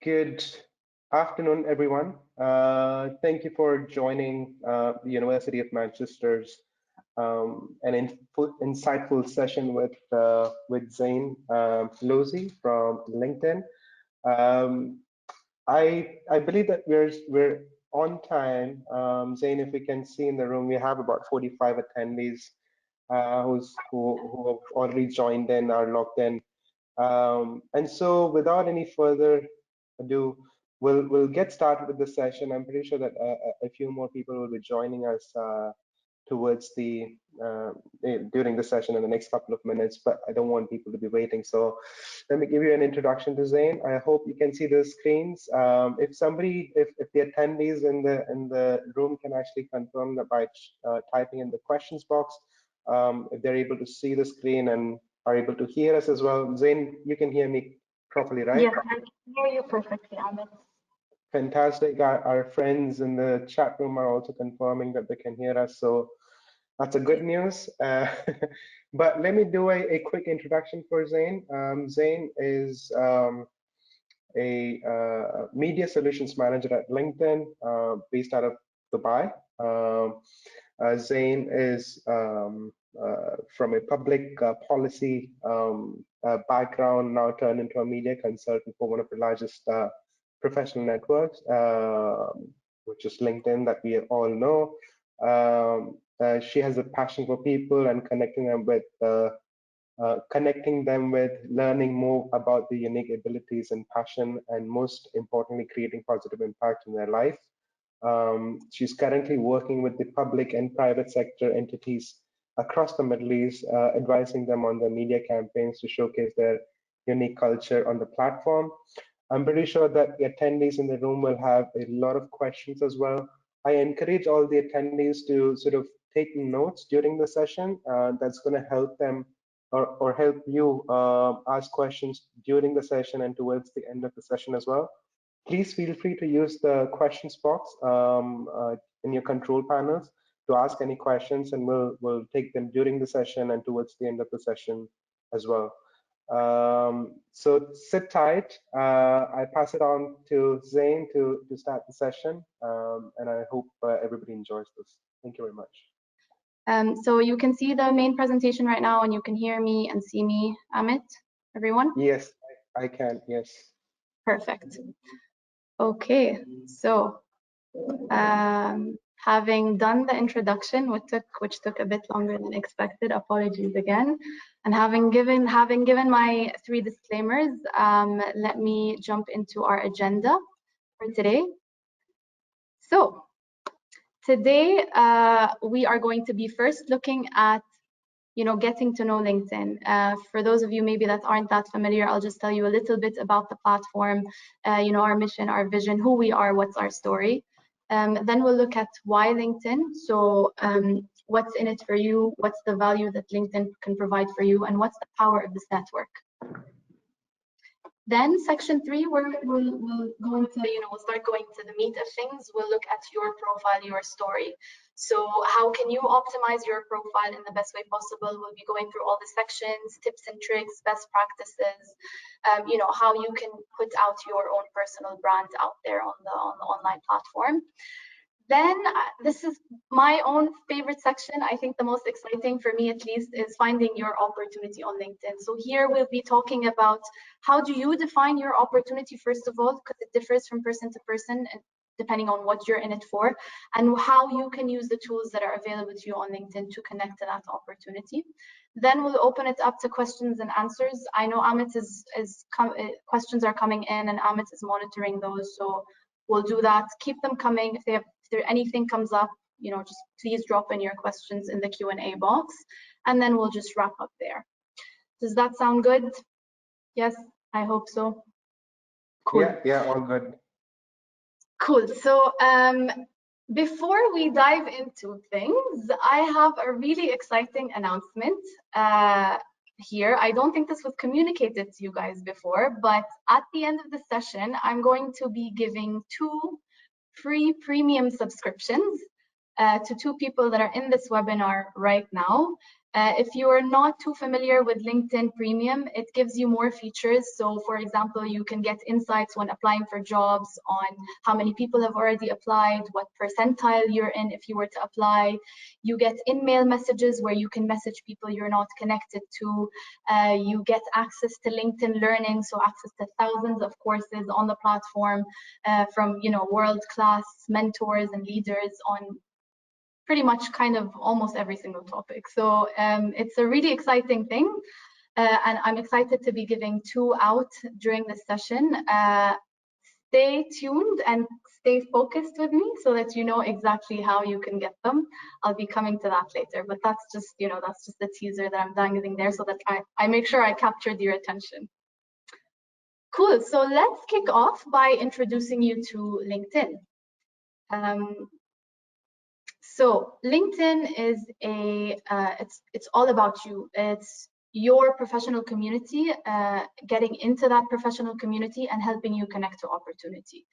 Good afternoon, everyone. Thank you for joining the University of Manchester's insightful session with Zein Lozi from LinkedIn. I believe that we're on time. Zein, if we can see in the room, we have about 45 attendees who have already joined in, are logged in. And so without any further ado, we'll get started with the session. I'm pretty sure that a few more people will be joining us towards during the session in the next couple of minutes, but I don't want people to be waiting. So let me give you an introduction to Zein. I hope you can see the screens. If the attendees in the room can actually confirm that by typing in the questions box, if they're able to see the screen and are able to hear us as well. Zein, you can hear me properly, right? Yes, I can hear you perfectly, Amit. Fantastic. Our friends in the chat room are also confirming that they can hear us, so that's a good news. But let me do a quick introduction for Zein. Zein is a media solutions manager at LinkedIn, based out of Dubai. Zein is from a public policy background, now turned into a media consultant for one of the largest professional networks, which is LinkedIn, that we all know. She has a passion for people and connecting them with learning more about the unique abilities and passion, and most importantly, creating positive impact in their life. She's currently working with the public and private sector entities across the Middle East, advising them on their media campaigns to showcase their unique culture on the platform. I'm pretty sure that the attendees in the room will have a lot of questions as well. I encourage all the attendees to sort of take notes during the session. That's going to help them or help you ask questions during the session and towards the end of the session as well. Please feel free to use the questions box in your control panels to ask any questions, and we'll take them during the session and towards the end of the session as well. So sit tight. I pass it on to Zein to start the session, and I hope everybody enjoys this. Thank you very much. So you can see the main presentation right now, and you can hear me and see me, Amit, everyone? Yes, I can, yes. Perfect. Okay, so having done the introduction, which took a bit longer than expected, apologies again, and having given my 3 disclaimers, let me jump into our agenda for today. So today we are going to be first looking at getting to know LinkedIn. For those of you maybe that aren't that familiar, I'll just tell you a little bit about the platform, our mission, our vision, who we are, what's our story. Then we'll look at why LinkedIn. So what's in it for you, what's the value that LinkedIn can provide for you, and what's the power of this network. Then section 3, we'll go into, we'll start going to the meat of things. We'll look at your profile, your story. So how can you optimize your profile in the best way possible? We'll be going through all the sections, tips and tricks, best practices, how you can put out your own personal brand out there on the online platform. Then this is my own favorite section. I think the most exciting for me, at least, is finding your opportunity on LinkedIn. So here we'll be talking about how do you define your opportunity, first of all, because it differs from person to person and depending on what you're in it for, and how you can use the tools that are available to you on LinkedIn to connect to that opportunity. Then we'll open it up to questions and answers. I know Amit questions are coming in, and Amit is monitoring those, so we'll do that. Keep them coming. If there anything comes up, just please drop in your questions in the Q&A box, and then we'll just wrap up there. Does that sound good? Yes, I hope so. Cool. Yeah, all good. Cool. So before we dive into things, I have a really exciting announcement here. I don't think this was communicated to you guys before, but at the end of the session, I'm going to be giving 2 free premium subscriptions to 2 people that are in this webinar right now. If you are not too familiar with LinkedIn Premium, it gives you more features. So for example, you can get insights when applying for jobs on how many people have already applied, what percentile you're in if you were to apply. You get in-mail messages where you can message people you're not connected to. You get access to LinkedIn Learning, so access to thousands of courses on the platform from world-class mentors and leaders on pretty much kind of almost every single topic. So it's a really exciting thing. And I'm excited to be giving 2 out during this session. Stay tuned and stay focused with me so that you know exactly how you can get them. I'll be coming to that later, but that's just, that's just the teaser that I'm dangling there so that I make sure I captured your attention. Cool, so let's kick off by introducing you to LinkedIn. So LinkedIn is it's all about you. It's your professional community, getting into that professional community and helping you connect to opportunity.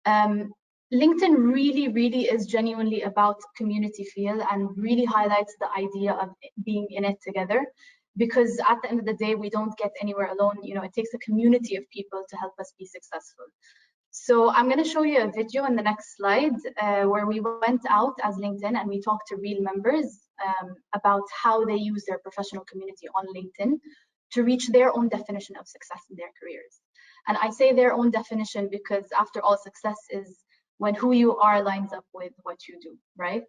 LinkedIn really, really is genuinely about community feel and really highlights the idea of being in it together, because at the end of the day, we don't get anywhere alone. It takes a community of people to help us be successful. So I'm going to show you a video in the next slide where we went out as LinkedIn and we talked to real members about how they use their professional community on LinkedIn to reach their own definition of success in their careers. And I say their own definition because after all, success is when who you are lines up with what you do, right?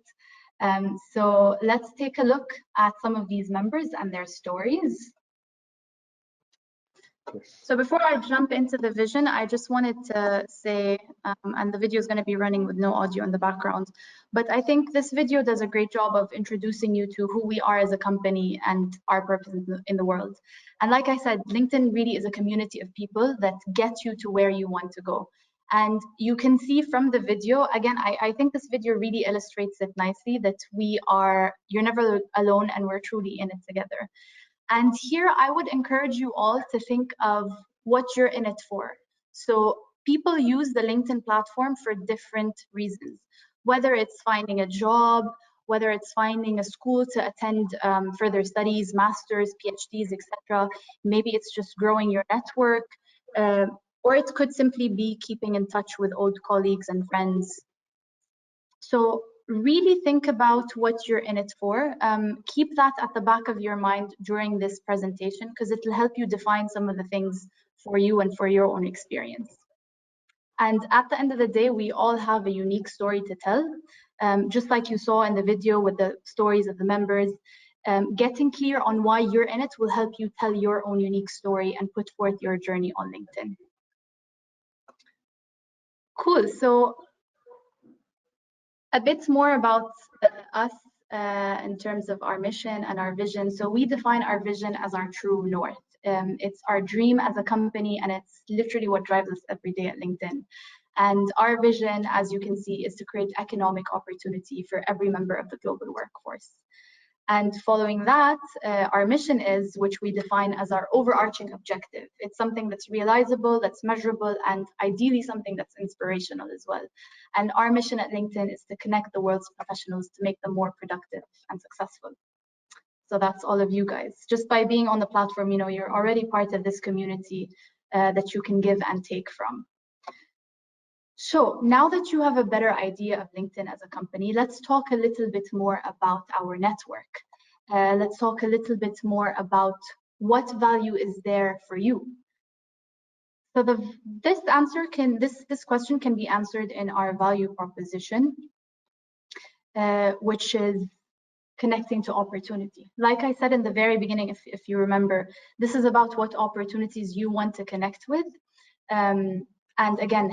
So let's take a look at some of these members and their stories. So before I jump into the vision, I just wanted to say, and the video is going to be running with no audio in the background, but I think this video does a great job of introducing you to who we are as a company and our purpose in the world. And like I said, LinkedIn really is a community of people that get you to where you want to go. And you can see from the video, again, I think this video really illustrates it nicely, that you're never alone and we're truly in it together. And here I would encourage you all to think of what you're in it for. So people use the LinkedIn platform for different reasons, whether it's finding a job, whether it's finding a school to attend further studies, masters, PhDs, etc. Maybe it's just growing your network, or it could simply be keeping in touch with old colleagues and friends. So really think about what you're in it for. Keep that at the back of your mind during this presentation because it will help you define some of the things for you and for your own experience. And at the end of the day, we all have a unique story to tell. Just like you saw in the video with the stories of the members, getting clear on why you're in it will help you tell your own unique story and put forth your journey on LinkedIn. Cool, so a bit more about us in terms of our mission and our vision. So we define our vision as our true north. It's our dream as a company, and it's literally what drives us every day at LinkedIn. And our vision, as you can see, is to create economic opportunity for every member of the global workforce. And following that, our mission is, which we define as our overarching objective. It's something that's realizable, that's measurable, and ideally something that's inspirational as well. And our mission at LinkedIn is to connect the world's professionals to make them more productive and successful. So that's all of you guys. Just by being on the platform, you're already part of this community that you can give and take from. So now that you have a better idea of LinkedIn as a company, let's talk a little bit more about our network. Let's talk a little bit more about what value is there for you. So this question can be answered in our value proposition, which is connecting to opportunity. Like I said in the very beginning, if you remember, this is about what opportunities you want to connect with. And again,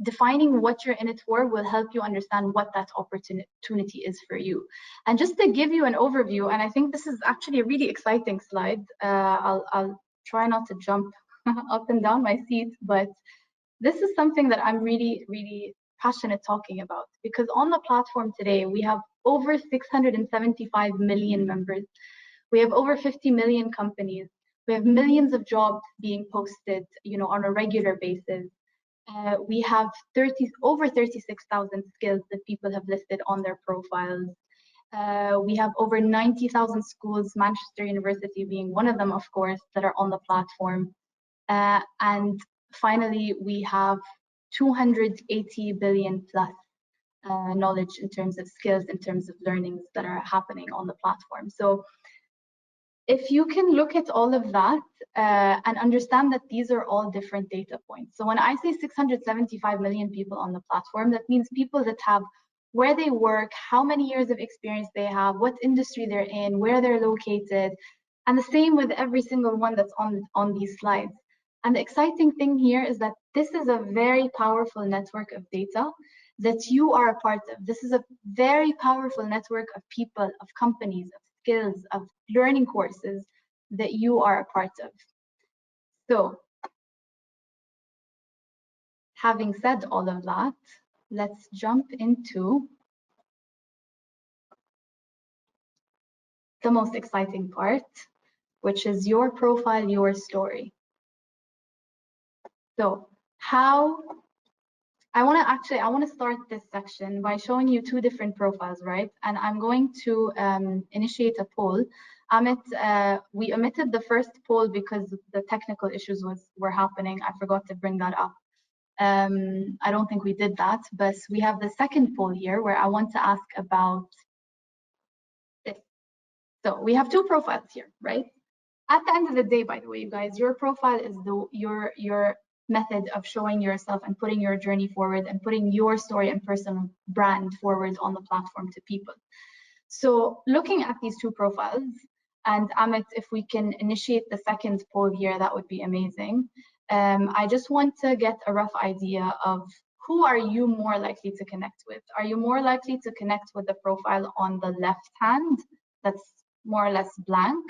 defining what you're in it for will help you understand what that opportunity is for you. And just to give you an overview, and I think this is actually a really exciting slide. I'll try not to jump up and down my seat, but this is something that I'm really, really passionate talking about, because on the platform today, we have over 675 million members. We have over 50 million companies. We have millions of jobs being posted, on a regular basis. We have over 36,000 skills that people have listed on their profiles. We have over 90,000 schools, Manchester University being one of them, of course, that are on the platform. And finally, we have 280 billion plus knowledge in terms of skills, in terms of learnings that are happening on the platform. So if you can look at all of that and understand that these are all different data points. So when I say 675 million people on the platform, that means people that have where they work, how many years of experience they have, what industry they're in, where they're located, and the same with every single one that's on these slides. And the exciting thing here is that this is a very powerful network of data that you are a part of. This is a very powerful network of people, of companies, of skills, of learning courses that you are a part of. So, having said all of that, let's jump into the most exciting part, which is your profile, your story. So, I want to start this section by showing you two different profiles, right? And I'm going to initiate a poll. Amit, we omitted the first poll because the technical issues were happening. I forgot to bring that up. I don't think we did that, but we have the second poll here where I want to ask about this. So we have two profiles here, right? At the end of the day, by the way, you guys, your profile is your method of showing yourself and putting your journey forward and putting your story and personal brand forward on the platform to people. So looking at these two profiles, and Amit, if we can initiate the second poll here, that would be amazing. I just want to get a rough idea of who are you more likely to connect with? Are you more likely to connect with the profile on the left hand that's more or less blank,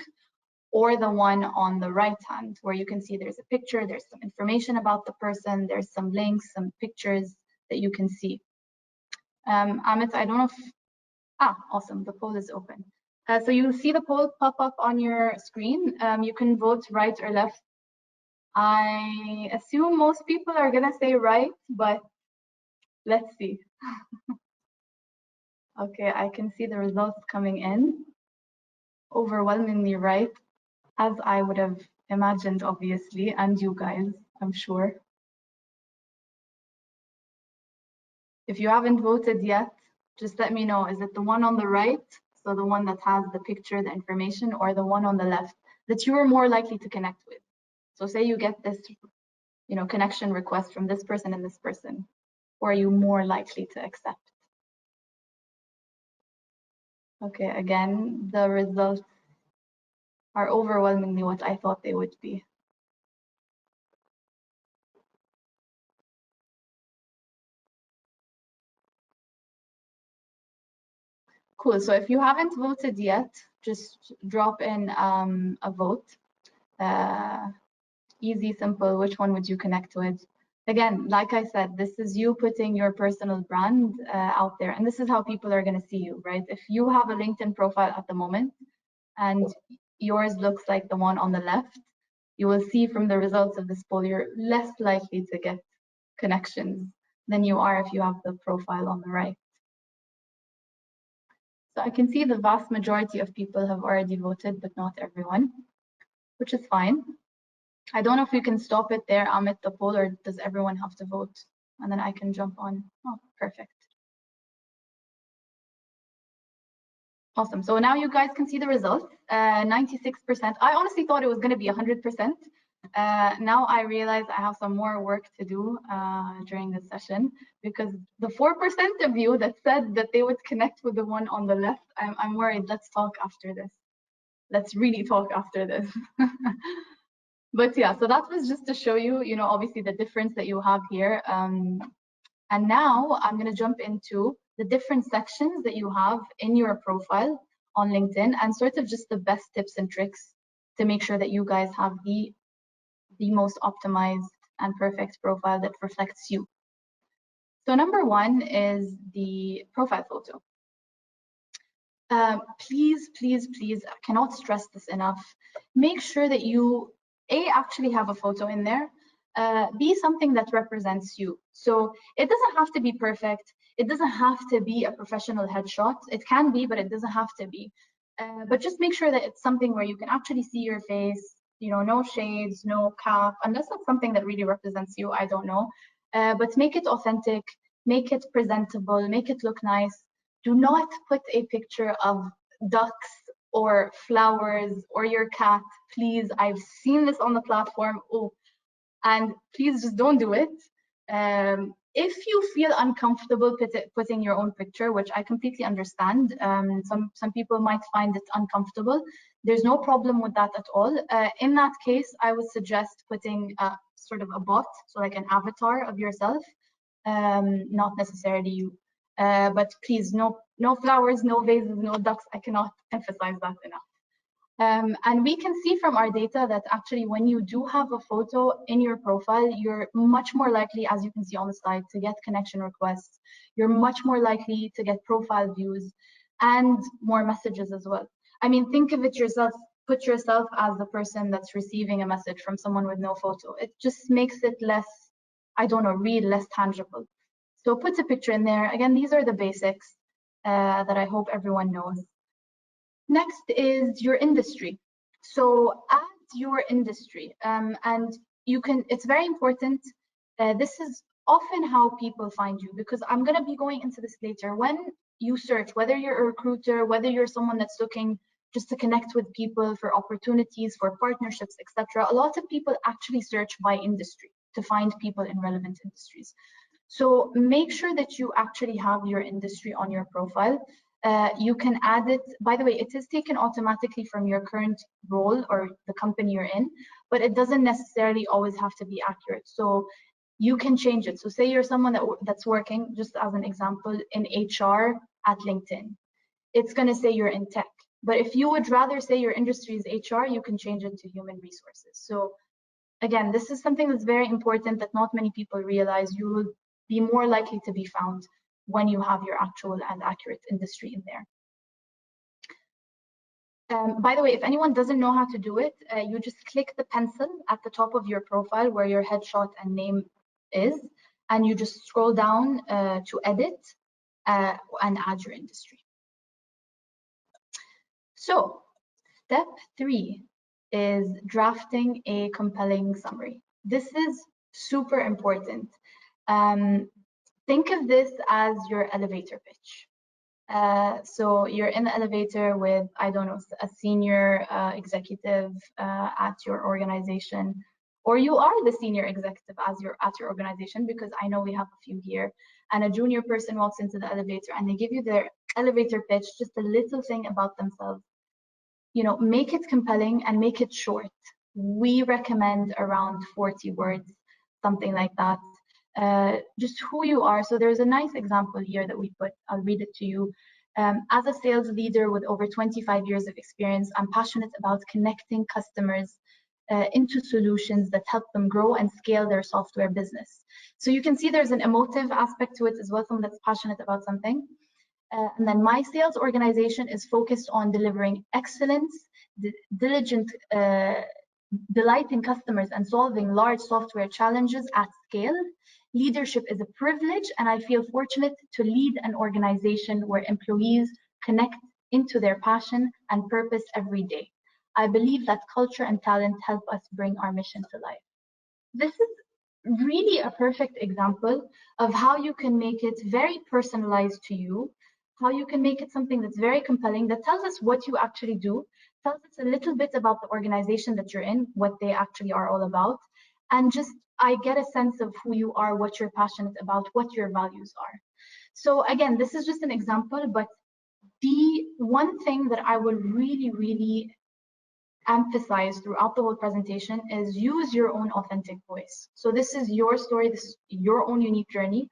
or the one on the right hand where you can see there's a picture, there's some information about the person, there's some links, some pictures that you can see. Amit, I don't know if, awesome, the poll is open. So you'll see the poll pop up on your screen. You can vote right or left. I assume most people are gonna say right, but let's see. Okay, I can see the results coming in. Overwhelmingly right, as I would have imagined, obviously, and you guys, I'm sure. If you haven't voted yet, just let me know. Is it the one on the right, so the one that has the picture, the information, or the one on the left that you are more likely to connect with? So say you get this, connection request from this person and this person, or are you more likely to accept? Okay, again, the results are overwhelmingly what I thought they would be. Cool, so if you haven't voted yet, just drop in a vote. Easy, simple, which one would you connect with? Again, like I said, this is you putting your personal brand out there, and this is how people are gonna see you, right? If you have a LinkedIn profile at the moment, and yours looks like the one on the left, you will see from the results of this poll, you're less likely to get connections than you are if you have the profile on the right. So I can see the vast majority of people have already voted, but not everyone, which is fine. I don't know if we can stop it there, Amit, the poll, or does everyone have to vote? And then I can jump on. Oh, perfect. Awesome. So now you guys can see the results. 96%. I honestly thought it was going to be 100%. Now I realize I have some more work to do during this session, because the 4% of you that said that they would connect with the one on the left, I'm worried. Let's talk after this. Let's really talk after this. But yeah, so that was just to show you, obviously the difference that you have here. And now I'm going to jump into the different sections that you have in your profile on LinkedIn, and sort of just the best tips and tricks to make sure that you guys have the most optimized and perfect profile that reflects you. So number one is the profile photo. Please, please, please, I cannot stress this enough. Make sure that you actually have a photo in there, be something that represents you. So it doesn't have to be perfect. It doesn't have to be a professional headshot. It can be, but it doesn't have to be. But just make sure that it's something where you can actually see your face, you know, no shades, no cap, unless that's something that really represents you, I don't know. But make it authentic, make it presentable, make it look nice. Do not put a picture of ducks or flowers or your cat, please. I've seen this on the platform. Oh, and please just don't do it. If you feel uncomfortable putting your own picture, which I completely understand, some people might find it uncomfortable. There's no problem with that at all. In that case, I would suggest putting sort of a bot, so like an avatar of yourself, not necessarily you. But please, no flowers, no vases, no ducks. I cannot emphasize that enough. And we can see from our data that actually when you do have a photo in your profile, you're much more likely, as you can see on the slide, to get connection requests. You're much more likely to get profile views and more messages as well. I mean, think of it yourself, put yourself as the person that's receiving a message from someone with no photo. It just makes it less, I don't know, real, less tangible. So put a picture in there. Again, these are the basics that I hope everyone knows. Next is your industry. So add your industry, and you can, it's very important. This is often how people find you, because I'm going to be going into this later. When you search, whether you're a recruiter, whether you're someone that's looking just to connect with people for opportunities, for partnerships, etc., a lot of people actually search by industry to find people in relevant industries. So make sure that you actually have your industry on your profile. You can add it, by the way, it is taken automatically from your current role or the company you're in, but it doesn't necessarily always have to be accurate. So you can change it. So say you're someone that's working, just as an example, in HR at LinkedIn. It's going to say you're in tech. But if you would rather say your industry is HR, you can change it to human resources. So again, this is something that's very important that not many people realize. You will be more likely to be found when you have your actual and accurate industry in there. By the way, if anyone doesn't know how to do it, you just click the pencil at the top of your profile where your headshot and name is, and you just scroll down to edit and add your industry. So step 3 is drafting a compelling summary. This is super important. Think of this as your elevator pitch. So you're in the elevator with, I don't know, a senior executive at your organization, or you are the senior executive at your organization, because I know we have a few here, and a junior person walks into the elevator and they give you their elevator pitch, just a little thing about themselves. You know, make it compelling and make it short. We recommend around 40 words, something like that. Just who you are. So there's a nice example here that we put. I'll read it to you. As a sales leader with over 25 years of experience, I'm passionate about connecting customers into solutions that help them grow and scale their software business. So you can see there's an emotive aspect to it as well, someone that's passionate about something. And then my sales organization is focused on delivering excellence, diligent, delighting customers and solving large software challenges at scale. Leadership is a privilege, and I feel fortunate to lead an organization where employees connect into their passion and purpose every day. I believe that culture and talent help us bring our mission to life. This is really a perfect example of how you can make it very personalized to you, how you can make it something that's very compelling, that tells us what you actually do, tells us a little bit about the organization that you're in, what they actually are all about, and just I get a sense of who you are, what you're passionate about, what your values are. So again, this is just an example, but the one thing that I will really, really emphasize throughout the whole presentation is use your own authentic voice. So this is your story, this is your own unique journey,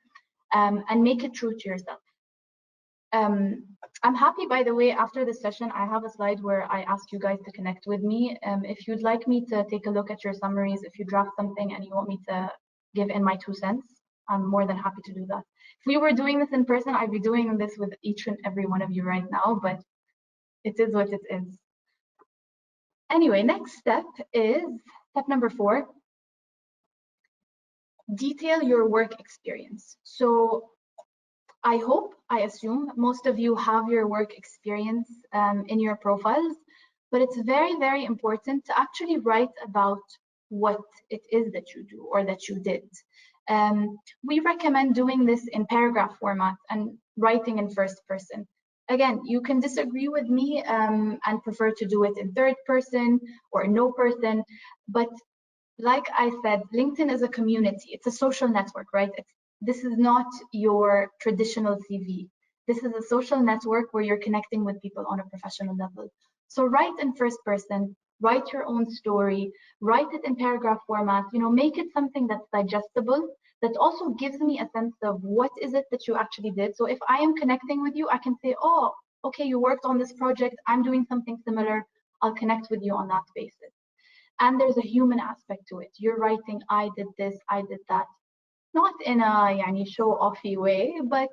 and make it true to yourself. I'm happy, by the way, after this session, I have a slide where I ask you guys to connect with me. If you'd like me to take a look at your summaries, if you draft something and you want me to give in my 2 cents, I'm more than happy to do that. If we were doing this in person, I'd be doing this with each and every one of you right now, but it is what it is. Anyway, next step is step number 4. detail your work experience. So I hope, I assume most of you have your work experience in your profiles, but it's very, very important to actually write about what it is that you do or that you did. We recommend doing this in paragraph format and writing in first person. Again, you can disagree with me and prefer to do it in third person or no person, but like I said, LinkedIn is a community. It's a social network, right? This is not your traditional CV. This is a social network where you're connecting with people on a professional level. So write in first person, write your own story, write it in paragraph format, make it something that's digestible, that also gives me a sense of what is it that you actually did. So if I am connecting with you, I can say, oh, okay, you worked on this project, I'm doing something similar, I'll connect with you on that basis. And there's a human aspect to it. You're writing, I did this, I did that. Not in a show-offy way, but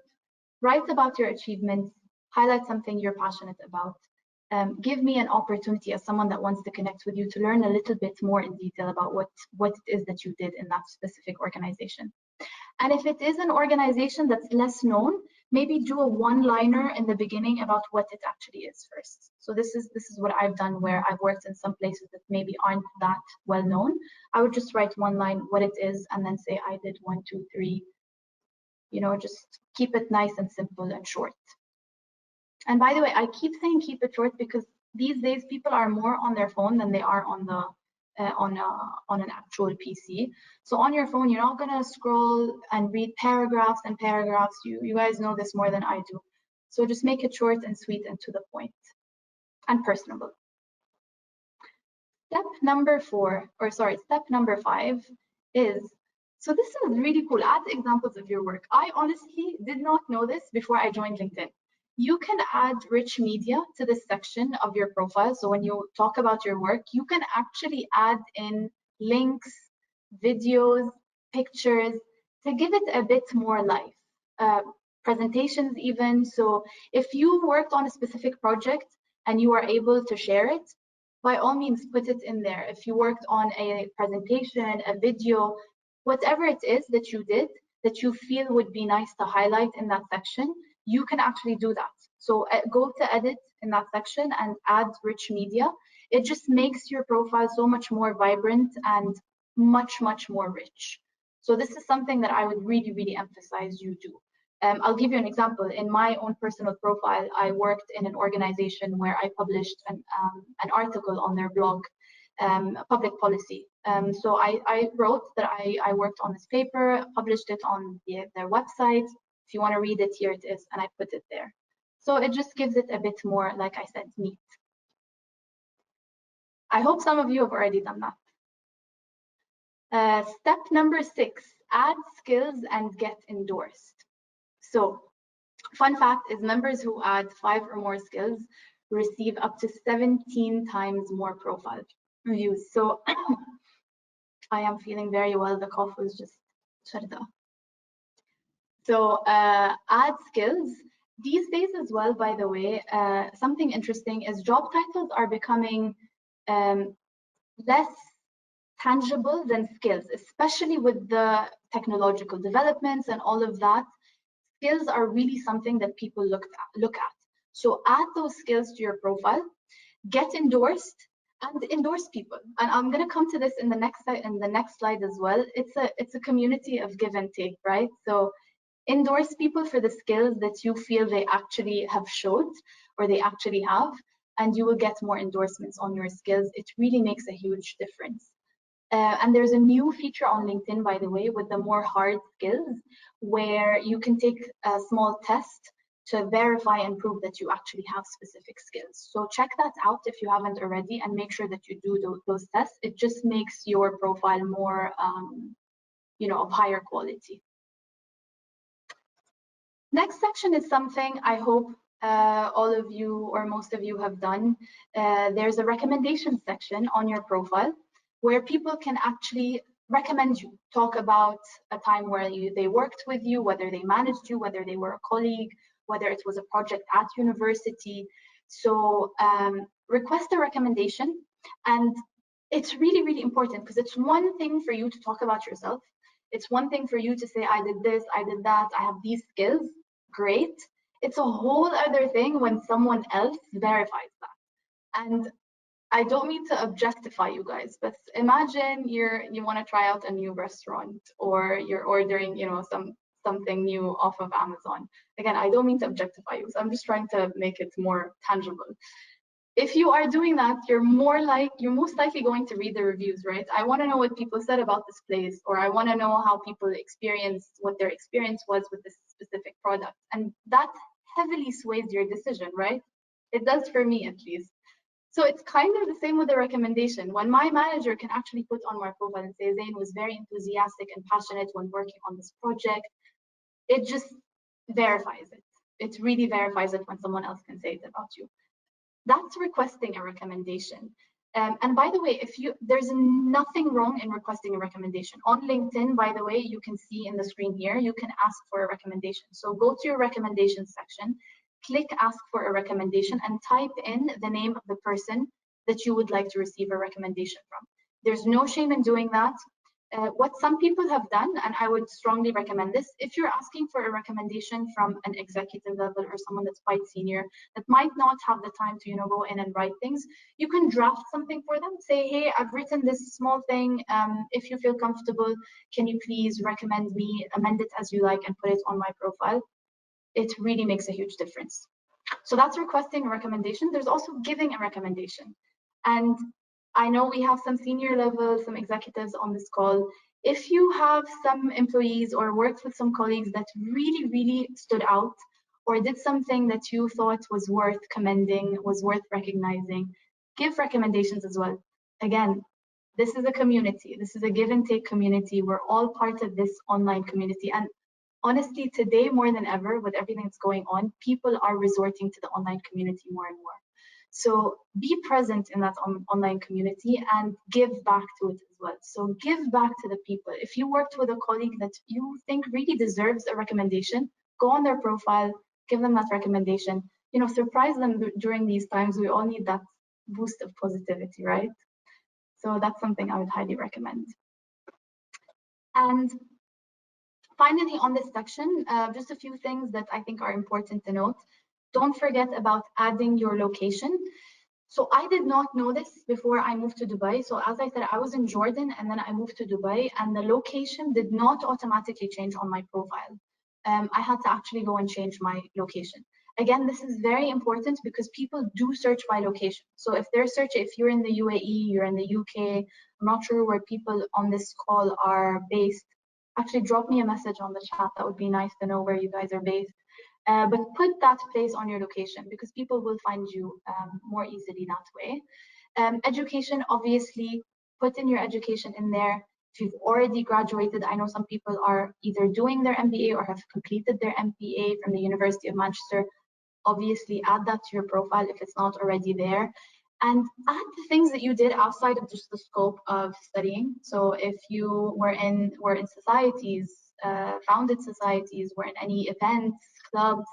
write about your achievements, highlight something you're passionate about. Give me an opportunity as someone that wants to connect with you to learn a little bit more in detail about what it is that you did in that specific organization. And if it is an organization that's less known, maybe do a one-liner in the beginning about what it actually is first. So this is what I've done where I've worked in some places that maybe aren't that well known. I would just write one line, what it is, and then say I did 1, 2, 3. Just keep it nice and simple and short. And by the way, I keep saying keep it short because these days people are more on their phone than they are on the on an actual PC. So on your phone, you're not gonna scroll and read paragraphs and paragraphs. You guys know this more than I do. So just make it short and sweet and to the point and personable. Step number 5 is, so this is really cool. Add examples of your work. I honestly did not know this before I joined LinkedIn. You can add rich media to this section of your profile. So when you talk about your work, you can actually add in links, videos, pictures to give it a bit more life. Presentations even. So if you worked on a specific project and you are able to share it, by all means put it in there. If you worked on a presentation, a video, whatever it is that you did that you feel would be nice to highlight in that section, you can actually do that. So go to edit in that section and add rich media. It just makes your profile so much more vibrant and much, much more rich. So this is something that I would really, really emphasize you do. I'll give you an example. In my own personal profile, I worked in an organization where I published an article on their blog, public policy. So I wrote that I worked on this paper, published it on their website. If you want to read it, here it is, and I put it there. So it just gives it a bit more, like I said, neat. I hope some of you have already done that. Step number 6, add skills and get endorsed. So fun fact is members who add 5 or more skills receive up to 17 times more profile views. So I am feeling very well. The cough was just sharda. So add skills. These days as well, by the way, something interesting is job titles are becoming less tangible than skills, especially with the technological developments and all of that. Skills are really something that people look at. So add those skills to your profile, get endorsed, and endorse people. And I'm going to come to this in the next slide as well. It's a community of give and take, right? So endorse people for the skills that you feel they actually have showed or they actually have, and you will get more endorsements on your skills. It really makes a huge difference. And there's a new feature on LinkedIn, by the way, with the more hard skills, where you can take a small test to verify and prove that you actually have specific skills. So check that out if you haven't already, and make sure that you do those tests. It just makes your profile more, of higher quality. Next section is something I hope all of you or most of you have done. There's a recommendation section on your profile where people can actually recommend you, talk about a time where they worked with you, whether they managed you, whether they were a colleague, whether it was a project at university. So request a recommendation. And it's really, really important because it's one thing for you to talk about yourself. It's one thing for you to say, I did this, I did that, I have these skills, great. It's a whole other thing when someone else verifies that. And I don't mean to objectify you guys, but imagine you want to try out a new restaurant, or you're ordering, something new off of Amazon. Again, I don't mean to objectify you, so I'm just trying to make it more tangible. If you are doing that, you're most likely going to read the reviews, right? I want to know what people said about this place, or I want to know how people experienced, what their experience was with this specific product. And that heavily sways your decision, right? It does for me, at least. So it's kind of the same with the recommendation. When my manager can actually put on my profile and say, Zein was very enthusiastic and passionate when working on this project, it just verifies it. It really verifies it when someone else can say it about you. That's requesting a recommendation. And by the way, there's nothing wrong in requesting a recommendation. On LinkedIn, by the way, you can see in the screen here, you can ask for a recommendation. So go to your recommendations section, click ask for a recommendation, and type in the name of the person that you would like to receive a recommendation from. There's no shame in doing that. What some people have done, and I would strongly recommend this, if you're asking for a recommendation from an executive level or someone that's quite senior that might not have the time to go in and write things, you can draft something for them. Say, hey, I've written this small thing. If you feel comfortable, can you please recommend me, amend it as you like, and put it on my profile? It really makes a huge difference. So that's requesting a recommendation. There's also giving a recommendation. And I know we have some senior level, some executives on this call. If you have some employees or worked with some colleagues that really, really stood out, or did something that you thought was worth commending, was worth recognizing, give recommendations as well. Again, this is a community. This is a give and take community. We're all part of this online community. And honestly, today more than ever, with everything that's going on, people are resorting to the online community more and more. So be present in that online community and give back to it as well. So give back to the people. If you worked with a colleague that you think really deserves a recommendation, go on their profile, give them that recommendation. Surprise them during these times. We all need that boost of positivity, right? So that's something I would highly recommend. And finally, on this section, just a few things that I think are important to note. Don't forget about adding your location. So I did not know this before I moved to Dubai. So as I said, I was in Jordan and then I moved to Dubai, and the location did not automatically change on my profile. I had to actually go and change my location. Again, this is very important because people do search by location. So if you're in the UAE, you're in the UK, I'm not sure where people on this call are based. Actually, drop me a message on the chat. That would be nice to know where you guys are based. But put that place on your location because people will find you more easily that way. Education, obviously, put in your education in there. If you've already graduated, I know some people are either doing their MBA or have completed their MBA from the University of Manchester. Obviously, add that to your profile if it's not already there. And add the things that you did outside of just the scope of studying. So if you were in societies, founded societies, were in any events, clubs,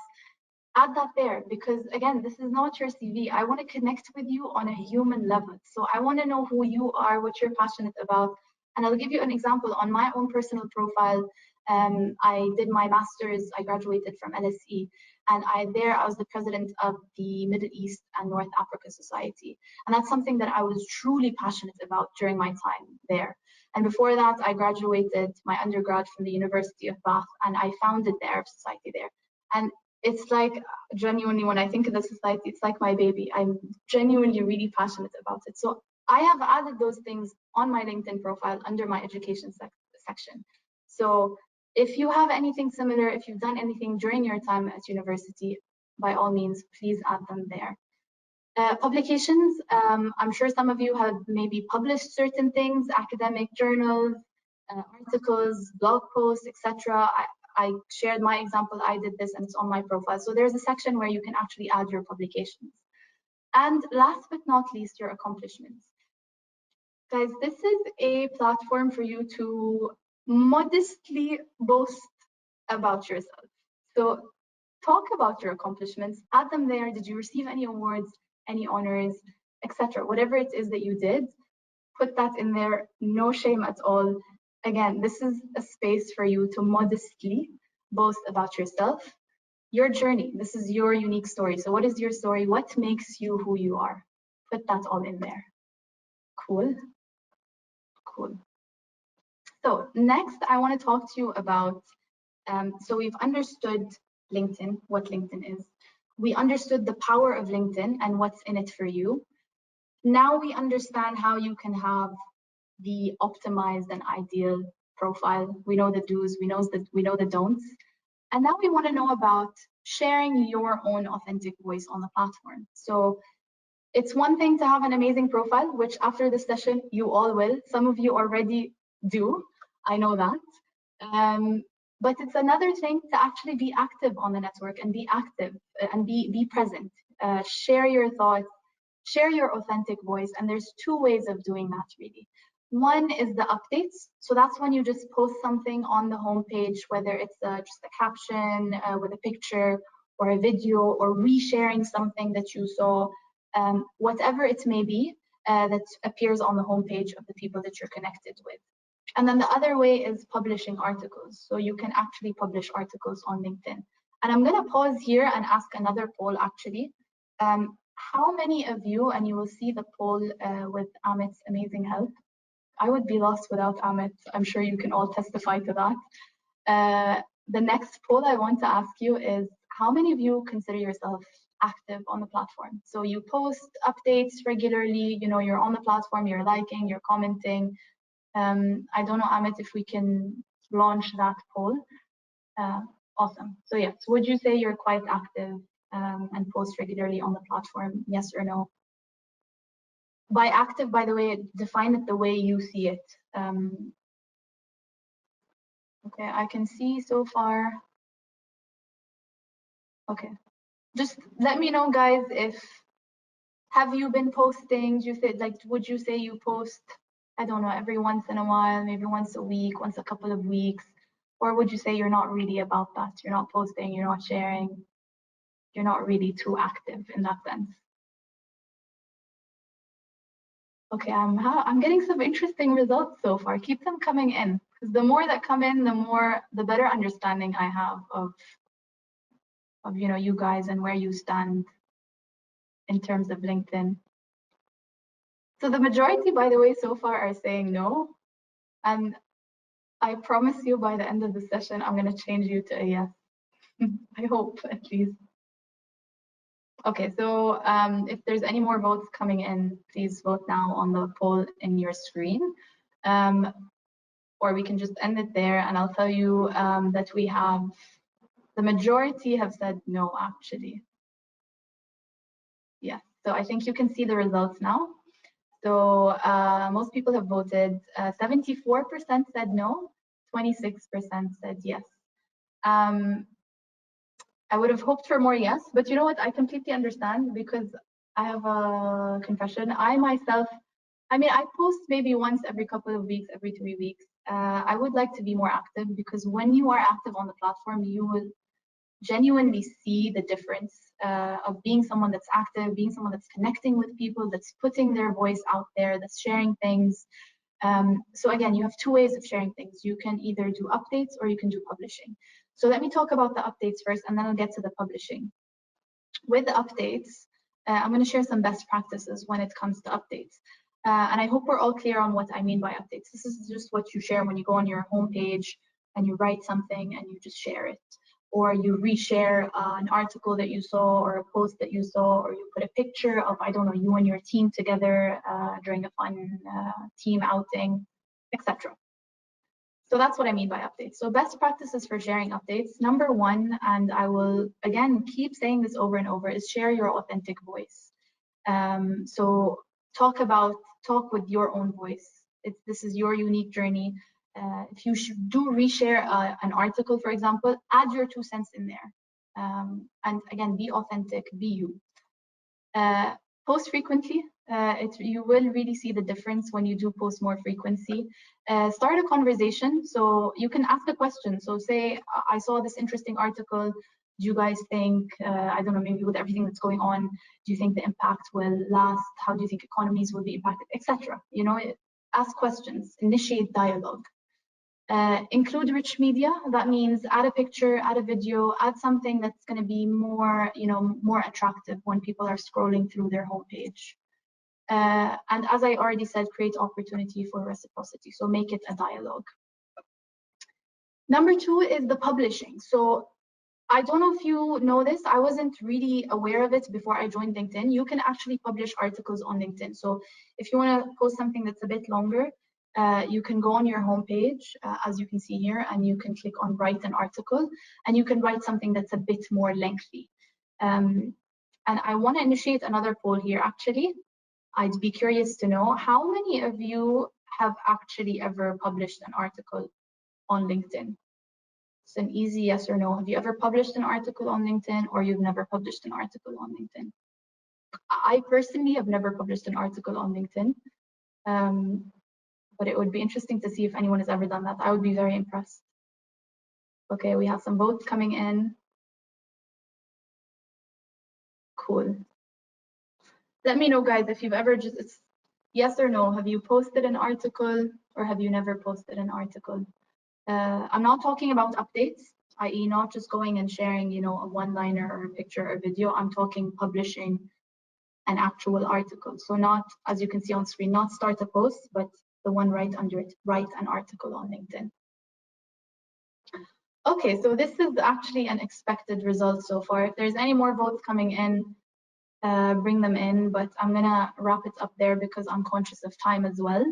add that there, because again, this is not your CV. I want to connect with you on a human level. So I want to know who you are, what you're passionate about. And I'll give you an example on my own personal profile. I did my master's, I graduated from LSE, and I was the president of the Middle East and North Africa Society. And that's something that I was truly passionate about during my time there. And before that, I graduated my undergrad from the University of Bath, and I founded the Arab Society there. And it's like, genuinely, when I think of the society, it's like my baby. I'm genuinely really passionate about it. So I have added those things on my LinkedIn profile under my education section. So if you have anything similar, if you've done anything during your time at university, by all means, please add them there. Publications, I'm sure some of you have maybe published certain things, academic journals, articles, blog posts, etc. I shared my example, I did this, and it's on my profile. So there's a section where you can actually add your publications. And last but not least, your accomplishments. Guys, this is a platform for you to modestly boast about yourself. So talk about your accomplishments, add them there. Did you receive any awards, any honors, etc.? Whatever it is that you did, put that in there, no shame at all. Again, this is a space for you to modestly boast about yourself, your journey. This is your unique story. So what is your story? What makes you who you are? Put that all in there. Cool. Cool. So next, I want to talk to you about, so we've understood LinkedIn, what LinkedIn is. We understood the power of LinkedIn and what's in it for you. Now we understand how you can have the optimized and ideal profile. We know the do's, we know the don'ts. And now we want to know about sharing your own authentic voice on the platform. So it's one thing to have an amazing profile, which after this session, you all will. Some of you already do, I know that. But it's another thing to actually be active on the network and be active and be present. Share your thoughts, share your authentic voice. And there's two ways of doing that really. One is the updates. So that's when you just post something on the homepage, whether it's just a caption with a picture or a video or resharing something that you saw, whatever it may be that appears on the homepage of the people that you're connected with. And then the other way is publishing articles. So you can actually publish articles on LinkedIn. And I'm going to pause here and ask another poll actually. How many of you, and you will see the poll with Amit's amazing help. I would be lost without Amit. I'm sure you can all testify to that. The next poll I want to ask you is, how many of you consider yourself active on the platform? So you post updates regularly, you know, you're on the platform, you're liking, you're commenting. I don't know, Amit, if we can launch that poll. Awesome. So yes, would you say you're quite active and post regularly on the platform? Yes or no? By active, by the way, define it the way you see it. Okay, I can see so far. Okay, just let me know, guys, if have you been posting? You said, like, would you say you post, I don't know, every once in a while, maybe once a week, once a couple of weeks? Or would you say you're not really about that? You're not posting, you're not sharing, you're not really too active in that sense? Okay, I'm getting some interesting results so far. Keep them coming in, because the more that come in, the better understanding I have of you know, you guys and where you stand in terms of LinkedIn. So the majority, by the way, so far are saying no, and I promise you by the end of the session, I'm going to change you to a yes. I hope, at least. Okay, so if there's any more votes coming in, please vote now on the poll in your screen. Or we can just end it there, and I'll tell you that we have, the majority have said no, actually. Yeah, so I think you can see the results now. So most people have voted. 74% said no, 26% said yes. I would have hoped for more yes, but you know what? I completely understand, because I have a confession. I myself, I mean, I post maybe once every couple of weeks, every 3 weeks. I would like to be more active, because when you are active on the platform, you will genuinely see the difference of being someone that's active, being someone that's connecting with people, that's putting their voice out there, that's sharing things. So again, you have two ways of sharing things. You can either do updates or you can do publishing. So let me talk about the updates first, and then I'll get to the publishing. With the updates, I'm going to share some best practices when it comes to updates. And I hope we're all clear on what I mean by updates. This is just what you share when you go on your homepage and you write something and you just share it. Or you reshare an article that you saw, or a post that you saw, or you put a picture of, I don't know, you and your team together during a fun team outing, etc. So that's what I mean by updates. So best practices for sharing updates. Number one, and I will again keep saying this over and over, is share your authentic voice. So talk with your own voice. This is your unique journey. If you do reshare an article, for example, add your 2 cents in there. And again, be authentic, be you. Post frequently. You will really see the difference when you do post more frequency. Start a conversation, so you can ask a question. So say, I saw this interesting article. Do you guys think, I don't know, maybe with everything that's going on, do you think the impact will last? How do you think economies will be impacted, etc.? You know, ask questions, initiate dialogue. Include rich media. That means add a picture, add a video, add something that's going to be more, more attractive when people are scrolling through their homepage. And as I already said, create opportunity for reciprocity. So make it a dialogue. Number 2 is the publishing. So I don't know if you know this, I wasn't really aware of it before I joined LinkedIn. You can actually publish articles on LinkedIn. So if you want to post something that's a bit longer, you can go on your homepage, as you can see here, and you can click on write an article, and you can write something that's a bit more lengthy. And I want to initiate another poll here, actually. I'd be curious to know how many of you have actually ever published an article on LinkedIn. It's an easy yes or no. Have you ever published an article on LinkedIn, or you've never published an article on LinkedIn? I personally have never published an article on LinkedIn, but it would be interesting to see if anyone has ever done that. I would be very impressed. Okay, we have some votes coming in. Cool. Let me know, guys, if you've ever it's yes or no. Have you posted an article, or have you never posted an article? I'm not talking about updates, i.e. not just going and sharing, a one-liner or a picture or video. I'm talking publishing an actual article. So not, as you can see on screen, not start a post, but the one right under it, write an article on LinkedIn. Okay, so this is actually an expected result so far. If there's any more votes coming in, bring them in, but I'm gonna wrap it up there because I'm conscious of time as well.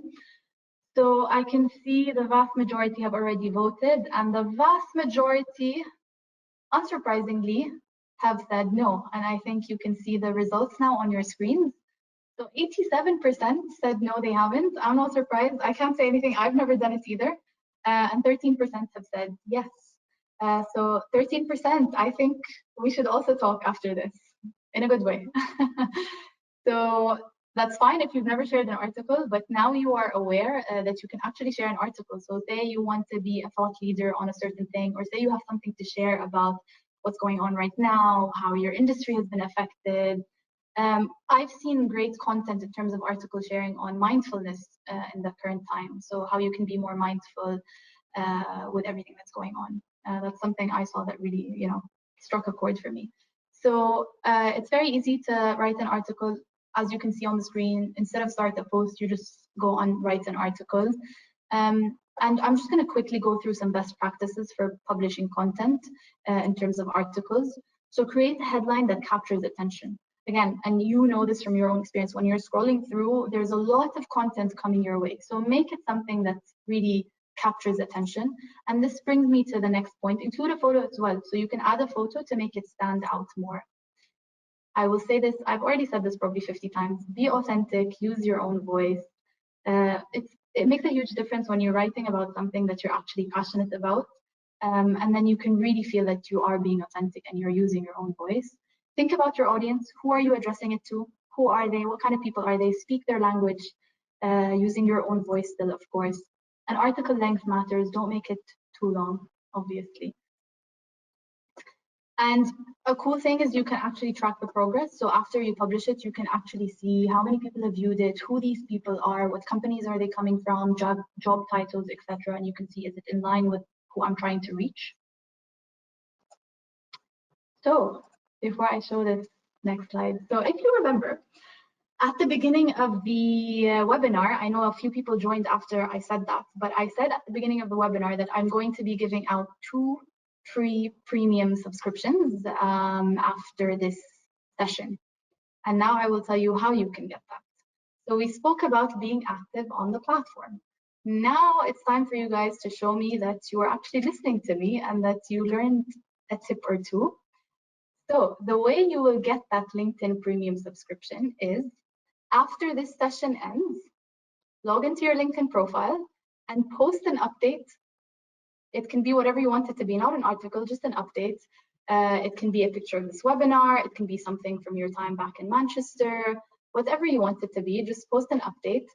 So I can see the vast majority have already voted, and the vast majority, unsurprisingly, have said no. And I think you can see the results now on your screens. So 87% said no, they haven't. I'm not surprised. I can't say anything. I've never done it either. And 13% have said yes. So 13%, I think we should also talk after this in a good way. So that's fine if you've never shared an article, but now you are aware that you can actually share an article. So say you want to be a thought leader on a certain thing, or say you have something to share about what's going on right now, how your industry has been affected. I've seen great content in terms of article sharing on mindfulness in the current time. So how you can be more mindful with everything that's going on. That's something I saw that really, struck a chord for me. So it's very easy to write an article. As you can see on the screen, instead of start a post, you just go on write an article. And I'm just going to quickly go through some best practices for publishing content in terms of articles. So create a headline that captures attention. Again, and you know this from your own experience, when you're scrolling through, there's a lot of content coming your way. So make it something that really captures attention. And this brings me to the next point. Include a photo as well. So you can add a photo to make it stand out more. I will say this, I've already said this probably 50 times, be authentic, use your own voice. It makes a huge difference when you're writing about something that you're actually passionate about. And then you can really feel that you are being authentic and you're using your own voice. Think about your audience. Who are you addressing it to? Who are they? What kind of people are they? Speak their language using your own voice still, of course. And article length matters. Don't make it too long, obviously. And a cool thing is you can actually track the progress. So after you publish it, you can actually see how many people have viewed it, who these people are, what companies are they coming from, job titles, etc. And you can see, is it in line with who I'm trying to reach? So before I show this next slide, so if you remember, at the beginning of the webinar, I know a few people joined after I said that, but I said at the beginning of the webinar that I'm going to be giving out 2 free premium subscriptions after this session. And now I will tell you how you can get that. So we spoke about being active on the platform. Now it's time for you guys to show me that you are actually listening to me and that you learned a tip or two. So the way you will get that LinkedIn premium subscription is, after this session ends, log into your LinkedIn profile and post an update. It can be whatever you want it to be, not an article, just an update. It can be a picture of this webinar. It can be something from your time back in Manchester, whatever you want it to be. Just post an update,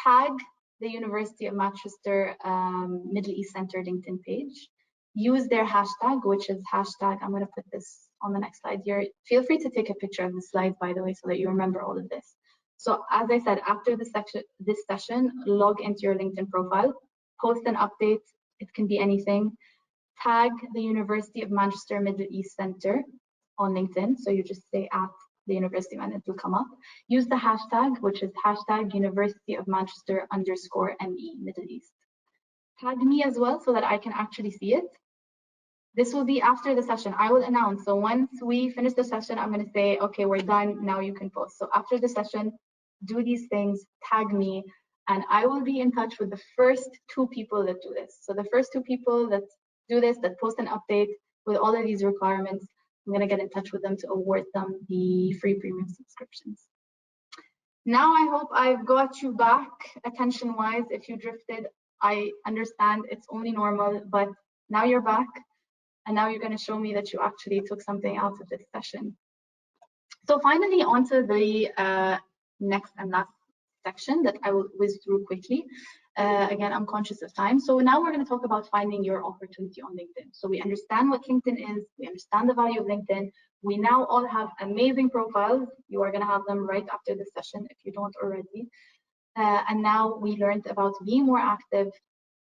tag the University of Manchester Middle East Center LinkedIn page. Use their hashtag, which is hashtag, I'm going to put this on the next slide here. Feel free to take a picture of the slides, by the way, so that you remember all of this. So as I said, after this session, log into your LinkedIn profile, post an update, It can be anything. Tag the University of Manchester Middle East Centre on LinkedIn. So you just say at the university and it will come up. Use the hashtag, which is hashtag University of Manchester _ME Middle East. Tag me as well so that I can actually see it. This will be after the session. I will announce. So once we finish the session, I'm going to say, okay, we're done. Now you can post. So after the session, do these things, tag me, and I will be in touch with the first 2 people that do this. So the first 2 people that do this, that post an update with all of these requirements, I'm going to get in touch with them to award them the free premium subscriptions. Now I hope I've got you back attention-wise. If you drifted, I understand, it's only normal, but now you're back. And now you're going to show me that you actually took something out of this session. So finally, onto the next and last section that I will whiz through quickly. Again, I'm conscious of time. So now we're going to talk about finding your opportunity on LinkedIn. So we understand what LinkedIn is. We understand the value of LinkedIn. We now all have amazing profiles. You are going to have them right after this session if you don't already. And now we learned about being more active.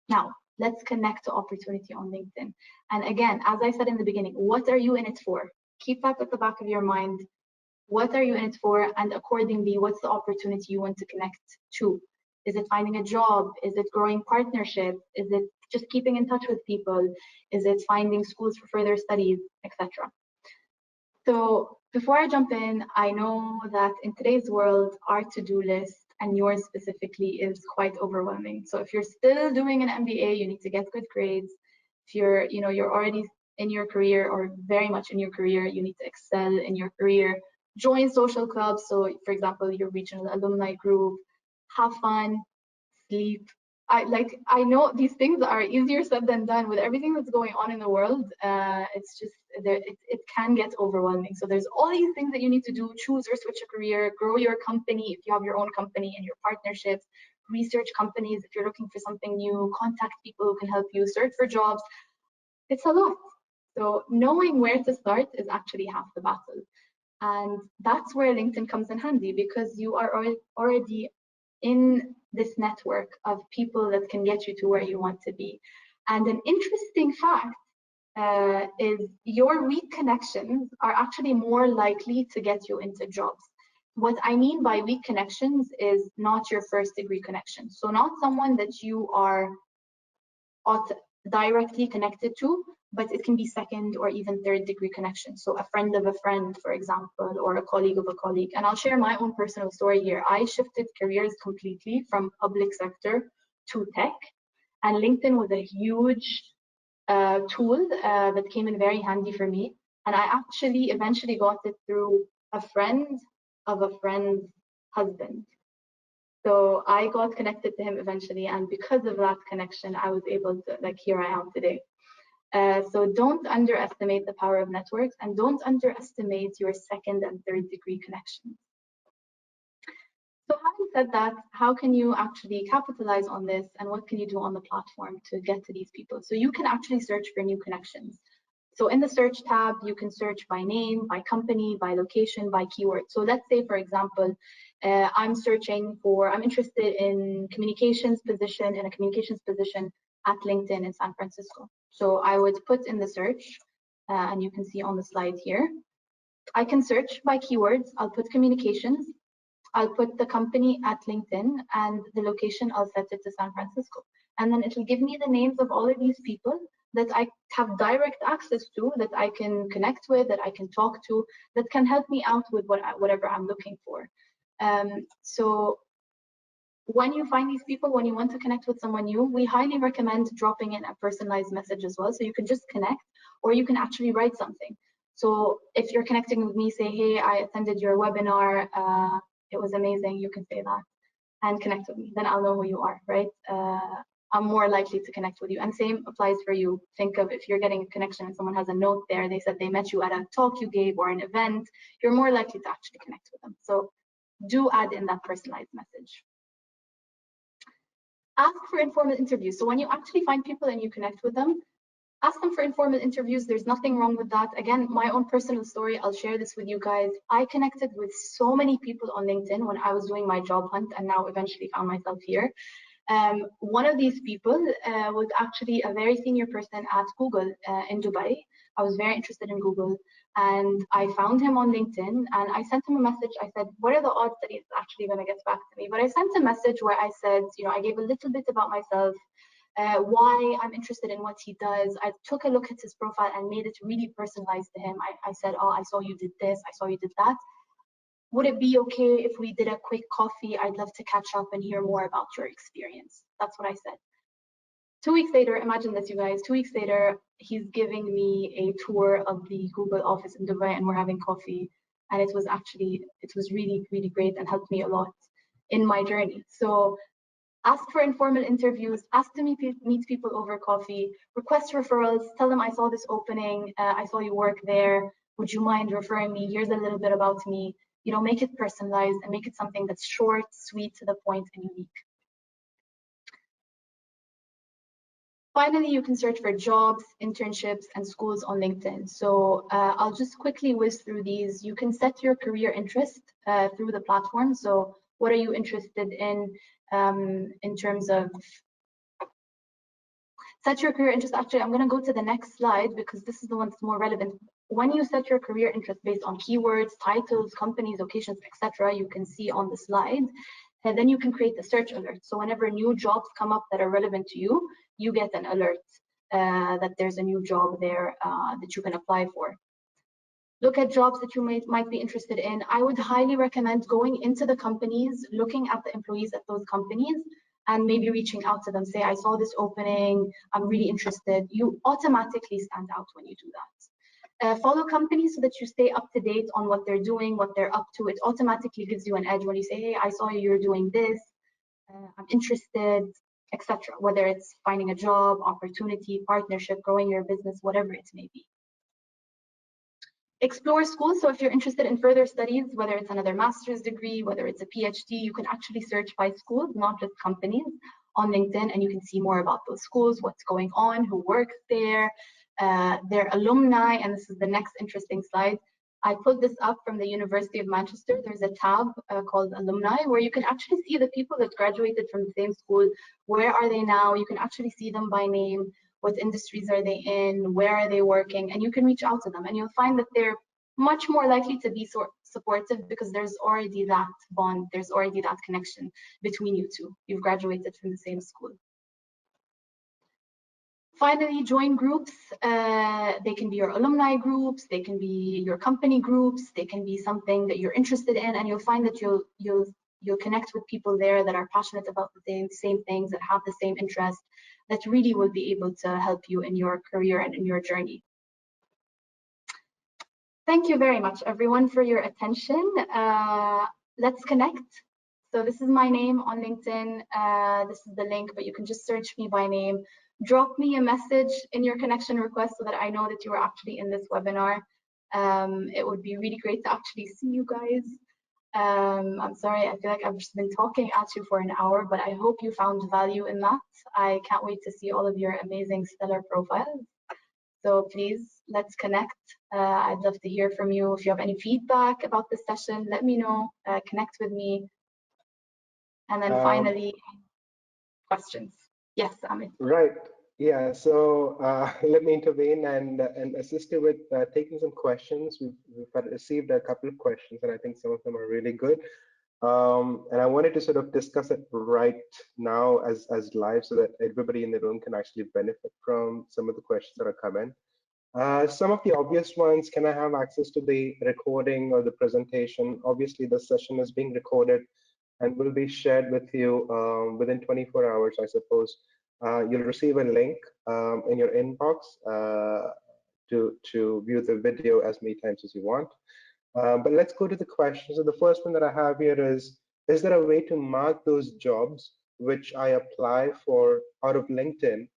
Now, let's connect to opportunity on LinkedIn. And again, as I said in the beginning, what are you in it for? Keep that at the back of your mind. What are you in it for? And accordingly, what's the opportunity you want to connect to? Is it finding a job? Is it growing partnerships? Is it just keeping in touch with people? Is it finding schools for further studies, etc.? So before I jump in, I know that in today's world, our to-do list and yours specifically is quite overwhelming. So if you're still doing an MBA, you need to get good grades. If you're already in your career or very much in your career, you need to excel in your career. Join social clubs. So for example, your regional alumni group, have fun, sleep. I know these things are easier said than done with everything that's going on in the world. It's just it can get overwhelming. So there's all these things that you need to do: choose or switch a career, grow your company if you have your own company, and your partnerships, research companies if you're looking for something new, contact people who can help you, search for jobs. It's a lot. So knowing where to start is actually half the battle, and that's where LinkedIn comes in handy, because you are already in this network of people that can get you to where you want to be. And an interesting fact is your weak connections are actually more likely to get you into jobs. What I mean by weak connections is not your first degree connection. So not someone that you are directly connected to, but it can be second or even third degree connection. So a friend of a friend, for example, or a colleague of a colleague. And I'll share my own personal story here. I shifted careers completely from public sector to tech, and LinkedIn was a huge tool that came in very handy for me. And I actually eventually got it through a friend of a friend's husband. So I got connected to him eventually, and because of that connection, I was able to, here I am today. So don't underestimate the power of networks, and don't underestimate your second and third degree connections. So having said that, how can you actually capitalize on this, and what can you do on the platform to get to these people? So you can actually search for new connections. So in the search tab, you can search by name, by company, by location, by keyword. So let's say, for example, I'm interested in communications position, in a communications position at LinkedIn in San Francisco. So I would put in the search, and you can see on the slide here, I can search by keywords. I'll put communications, I'll put the company at LinkedIn, and the location, I'll set it to San Francisco. And then it'll give me the names of all of these people that I have direct access to, that I can connect with, that I can talk to, that can help me out with whatever I'm looking for. So when you find these people, when you want to connect with someone new, we highly recommend dropping in a personalized message as well. So you can just connect, or you can actually write something. So if you're connecting with me, say, hey, I attended your webinar, it was amazing, you can say that, and connect with me. Then I'll know who you are, right? I'm more likely to connect with you. And same applies for you. Think of if you're getting a connection and someone has a note there, they said they met you at a talk you gave or an event, you're more likely to actually connect with them. So do add in that personalized message. Ask for informal interviews. So when you actually find people and you connect with them, ask them for informal interviews. There's nothing wrong with that. Again, my own personal story, I'll share this with you guys. I connected with so many people on LinkedIn when I was doing my job hunt, and now eventually found myself here. One of these people was actually a very senior person at Google in Dubai. I was very interested in Google, and I found him on LinkedIn, and I sent him a message. I said, what are the odds that he's actually going to get back to me? But I sent a message where I said, I gave a little bit about myself, why I'm interested in what he does. I took a look at his profile and made it really personalized to him. I said, oh, I saw you did this, I saw you did that. Would it be okay if we did a quick coffee? I'd love to catch up and hear more about your experience. That's what I said. 2 weeks later, imagine this, you guys, 2 weeks later, he's giving me a tour of the Google office in Dubai, and we're having coffee. And it was really, really great and helped me a lot in my journey. So ask for informal interviews, ask to meet people over coffee, request referrals, tell them I saw this opening, I saw you work there, would you mind referring me? Here's a little bit about me. Make it personalized and make it something that's short, sweet, to the point, and unique. Finally, you can search for jobs, internships, and schools on LinkedIn. So I'll just quickly whiz through these. You can set your career interest through the platform. So what are you interested in terms of set your career interest? Actually, I'm going to go to the next slide because this is the one that's more relevant. When you set your career interest based on keywords, titles, companies, locations, etc., you can see on the slide, and then you can create a search alert. So whenever new jobs come up that are relevant to you, you get an alert that there's a new job there that you can apply for. Look at jobs that you might be interested in. I would highly recommend going into the companies, looking at the employees at those companies, and maybe reaching out to them. Say, I saw this opening, I'm really interested. You automatically stand out when you do that. Follow companies so that you stay up to date on what they're doing, what they're up to. It automatically gives you an edge when you say, hey, I saw you're doing this, I'm interested, etc. Whether it's finding a job, opportunity, partnership, growing your business, whatever it may be. Explore schools. So if you're interested in further studies, whether it's another master's degree, whether it's a PhD, you can actually search by schools, not just companies, on LinkedIn, and you can see more about those schools, what's going on, who works there, their alumni, and this is the next interesting slide. I pulled this up from the University of Manchester. There's a tab called Alumni, where you can actually see the people that graduated from the same school. Where are they now? You can actually see them by name. What industries are they in? Where are they working? And you can reach out to them, and you'll find that they're much more likely to be supportive because there's already that bond, there's already that connection between you two. You've graduated from the same school. Finally, join groups. They can be your alumni groups, they can be your company groups, they can be something that you're interested in, and you'll find that you'll connect with people there that are passionate about the same things, that have the same interests, that really will be able to help you in your career and in your journey. Thank you very much, everyone, for your attention. Let's connect. So this is my name on LinkedIn. This is the link, but you can just search me by name. Drop me a message in your connection request so that I know that you are actually in this webinar. It would be really great to actually see you guys. I'm sorry, I feel like I've just been talking at you for an hour, but I hope you found value in that. I can't wait to see all of your amazing stellar profiles. So please, let's connect. I'd love to hear from you. If you have any feedback about this session, let me know, connect with me. And then finally, questions. Yes, Amit. Right. Yeah. So let me intervene and assist you with taking some questions. We've received a couple of questions, and I think some of them are really good. And I wanted to sort of discuss it right now as live so that everybody in the room can actually benefit from some of the questions that are coming. Some of the obvious ones, can I have access to the recording or the presentation? Obviously, the session is being recorded and will be shared with you within 24 hours, I suppose. You'll receive a link in your inbox to view the video as many times as you want. But let's go to the questions. So the first one that I have here is there a way to mark those jobs which I apply for out of LinkedIn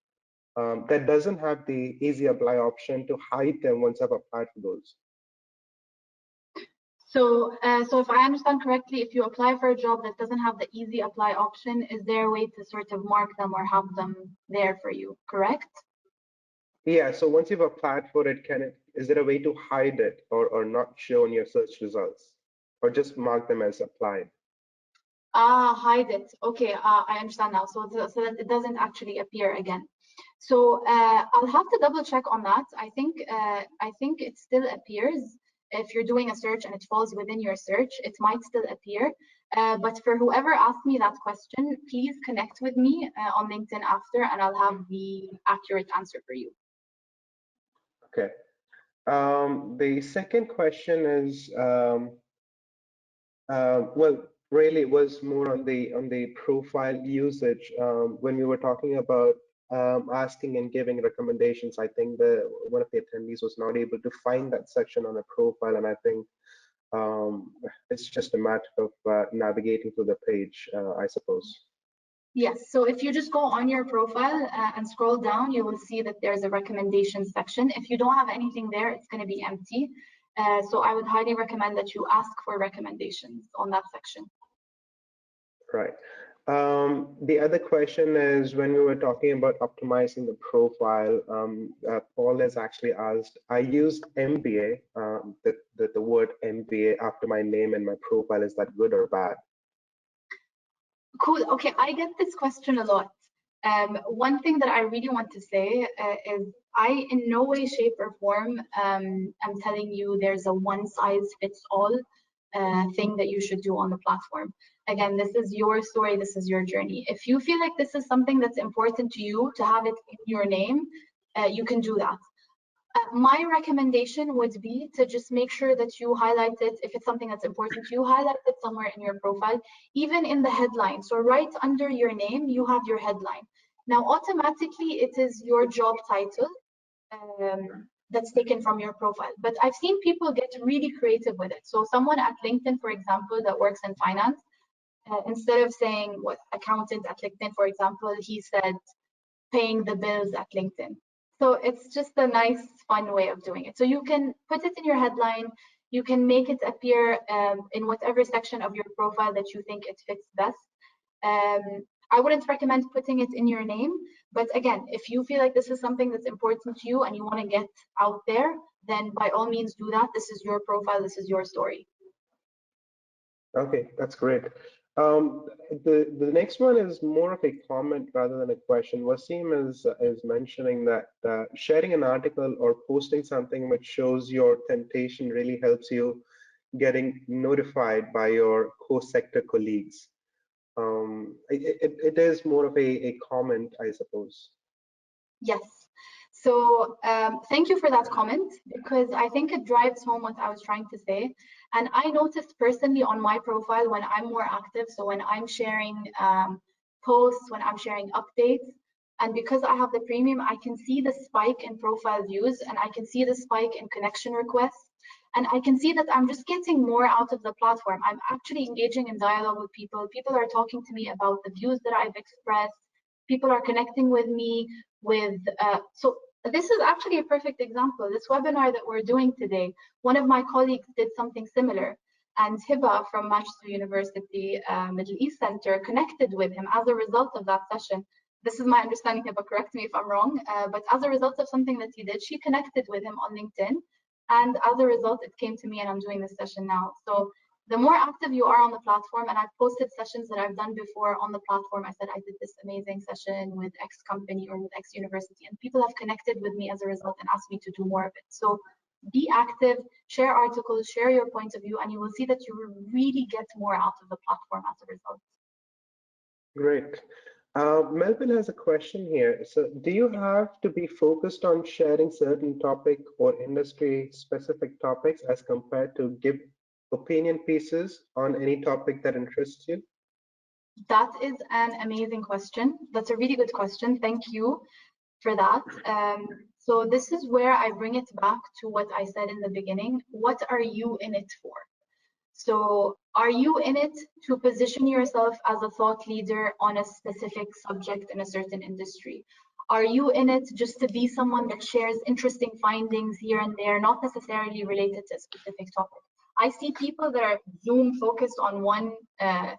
that doesn't have the easy apply option to hide them once I've applied for those? So if I understand correctly, if you apply for a job that doesn't have the easy apply option, is there a way to sort of mark them or have them there for you, correct? Yeah, so once you've applied for it, is there a way to hide it or not show in your search results, or just mark them as applied? Hide it. Okay, I understand now. So that it doesn't actually appear again. So I'll have to double check on that. I think it still appears if you're doing a search and it falls within your search, it might still appear. But for whoever asked me that question, please connect with me on LinkedIn after, and I'll have the accurate answer for you. Okay. The second question is, well, really it was more on the profile usage. When we were talking about asking and giving recommendations, I think one of the attendees was not able to find that section on a profile, and I think it's just a matter of navigating through the page, I suppose. Yes, so if you just go on your profile and scroll down, you will see that there's a recommendations section. If you don't have anything there, it's going to be empty. So I would highly recommend that you ask for recommendations on that section. Right. The other question is, when we were talking about optimizing the profile, Paul has actually asked, I used MBA, the word MBA after my name and my profile, is that good or bad? Cool. Okay, I get this question a lot. One thing that I really want to say is I, in no way, shape, or form, am telling you there's a one-size-fits-all thing that you should do on the platform. Again, this is your story, this is your journey. If you feel like this is something that's important to you to have it in your name, you can do that. My recommendation would be to just make sure that you highlight it. If it's something that's important to you, highlight it somewhere in your profile, even in the headline. So right under your name, you have your headline. Now, automatically, it is your job title that's taken from your profile. But I've seen people get really creative with it. So someone at LinkedIn, for example, that works in finance, instead of saying what accountant at LinkedIn, for example, he said paying the bills at LinkedIn. So it's just a nice, fun way of doing it. So you can put it in your headline. You can make it appear in whatever section of your profile that you think it fits best. I wouldn't recommend putting it in your name, but again, if you feel like this is something that's important to you and you want to get out there, then by all means do that. This is your profile, this is your story. Okay, that's great. The next one is more of a comment rather than a question. Wasim is mentioning that sharing an article or posting something which shows your temptation really helps you getting notified by your co-sector colleagues. It is more of a comment, I suppose. Yes. So thank you for that comment, because I think it drives home what I was trying to say. And I noticed personally on my profile when I'm more active, so when I'm sharing posts, when I'm sharing updates, and because I have the premium, I can see the spike in profile views and I can see the spike in connection requests. And I can see that I'm just getting more out of the platform. I'm actually engaging in dialogue with people. People are talking to me about the views that I've expressed. People are connecting with me with, so this is actually a perfect example. This webinar that we're doing today, one of my colleagues did something similar, and Hiba from Manchester University Middle East Center connected with him as a result of that session. This is my understanding, Hiba, correct me if I'm wrong, but as a result of something that he did, she connected with him on LinkedIn, and as a result, it came to me and I'm doing this session now. So the more active you are on the platform, and I've posted sessions that I've done before on the platform. I said I did this amazing session with X company or with X university, and people have connected with me as a result and asked me to do more of it. So be active, share articles, share your point of view, and you will see that you will really get more out of the platform as a result. Great. Melvin has a question here. So do you have to be focused on sharing certain topic or industry specific topics as compared to give opinion pieces on any topic that interests you? That is an amazing question. That's a really good question. Thank you for that. So this is where I bring it back to what I said in the beginning. What are you in it for? So are you in it to position yourself as a thought leader on a specific subject in a certain industry? Are you in it just to be someone that shares interesting findings here and there, not necessarily related to a specific topic? I see people that are Zoom focused on one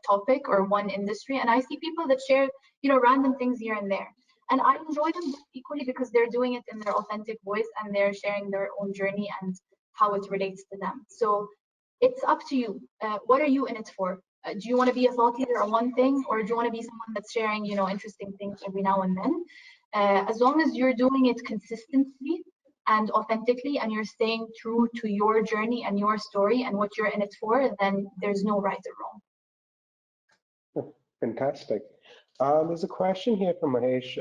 topic or one industry, and I see people that share, random things here and there. And I enjoy them equally because they're doing it in their authentic voice and they're sharing their own journey and how it relates to them. So it's up to you. What are you in it for? do you want to be a thought leader on one thing, or do you want to be someone that's sharing, you know, interesting things every now and then? As long as you're doing it consistently and authentically, and you're staying true to your journey and your story and what you're in it for, then there's no right or wrong. Fantastic. There's a question here from Mahesh,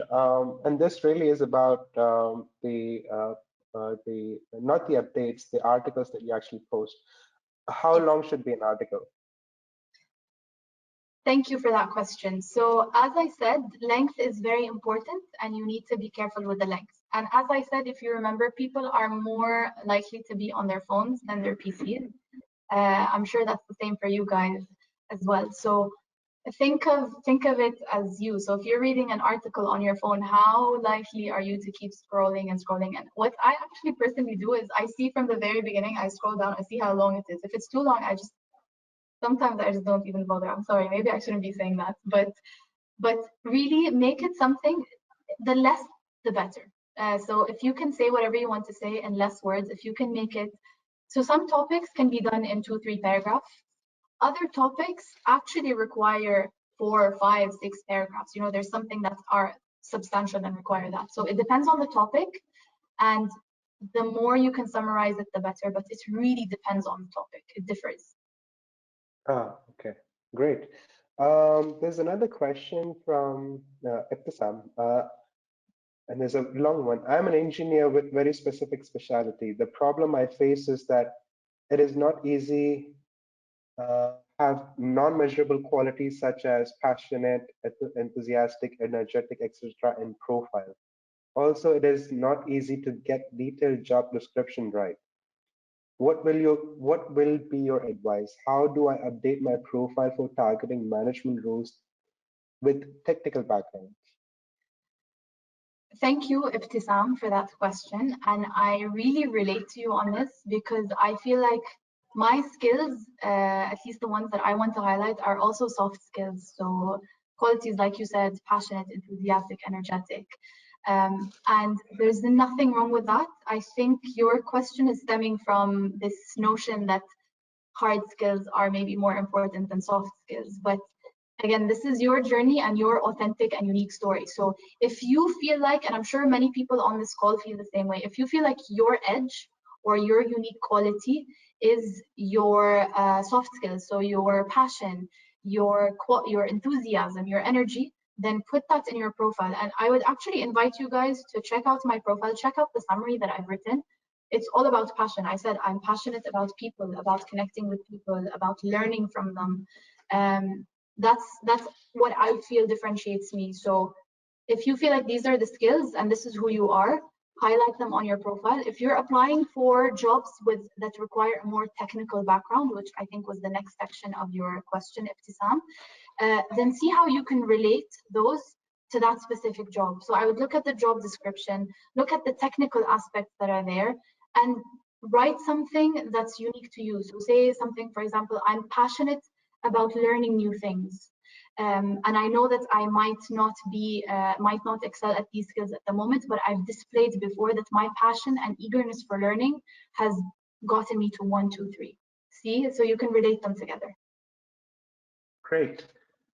and this really is about the not the updates, the articles that you actually post. How long should be an article? Thank you for that question. So as I said, length is very important and you need to be careful with the length. And as I said, if you remember, people are more likely to be on their phones than their PCs. I'm sure that's the same for you guys as well. So think of it as you. So if you're reading an article on your phone, how likely are you to keep scrolling and scrolling? And what I actually personally do is I see from the very beginning, I scroll down, I see how long it is. If it's too long, sometimes I just don't even bother. I'm sorry, maybe I shouldn't be saying that, but really make it something, the less the better. So if you can say whatever you want to say in less words, if you can make it, so some topics can be done in 2-3 paragraphs. Other topics actually require 4, 5, 6 paragraphs. You know, there's something that are substantial and require that. So it depends on the topic, and the more you can summarize it, the better, but it really depends on the topic. It differs. Okay, great. There's another question from Ibtisam, and there's a long one. I'm an engineer with very specific specialty. The problem I face is that it is not easy have non-measurable qualities such as passionate, enthusiastic, energetic, etc. in profile. Also, it is not easy to get detailed job description right. What will be your advice? How do I update my profile for targeting management roles with technical background? Thank you, Ibtisam, for that question. And I really relate to you on this because I feel like my skills, at least the ones that I want to highlight, are also soft skills. So qualities, like you said, passionate, enthusiastic, energetic. And there's nothing wrong with that. I think your question is stemming from this notion that hard skills are maybe more important than soft skills. But again, this is your journey and your authentic and unique story. So if you feel like, and I'm sure many people on this call feel the same way, if you feel like your edge or your unique quality is your soft skills, so your passion, your enthusiasm, your energy, then put that in your profile. And I would actually invite you guys to check out my profile, check out the summary that I've written. It's all about passion. I said I'm passionate about people, about connecting with people, about learning from them. That's what I feel differentiates me. So if you feel like these are the skills and this is who you are, highlight them on your profile. If you're applying for jobs that require a more technical background, which I think was the next section of your question, Ibtisam, then see how you can relate those to that specific job. So I would look at the job description, look at the technical aspects that are there, and write something that's unique to you. So say something, for example, I'm passionate about learning new things. And I know that I might not excel at these skills at the moment, but I've displayed before that my passion and eagerness for learning has gotten me to 1, 2, 3. See, so you can relate them together. Great.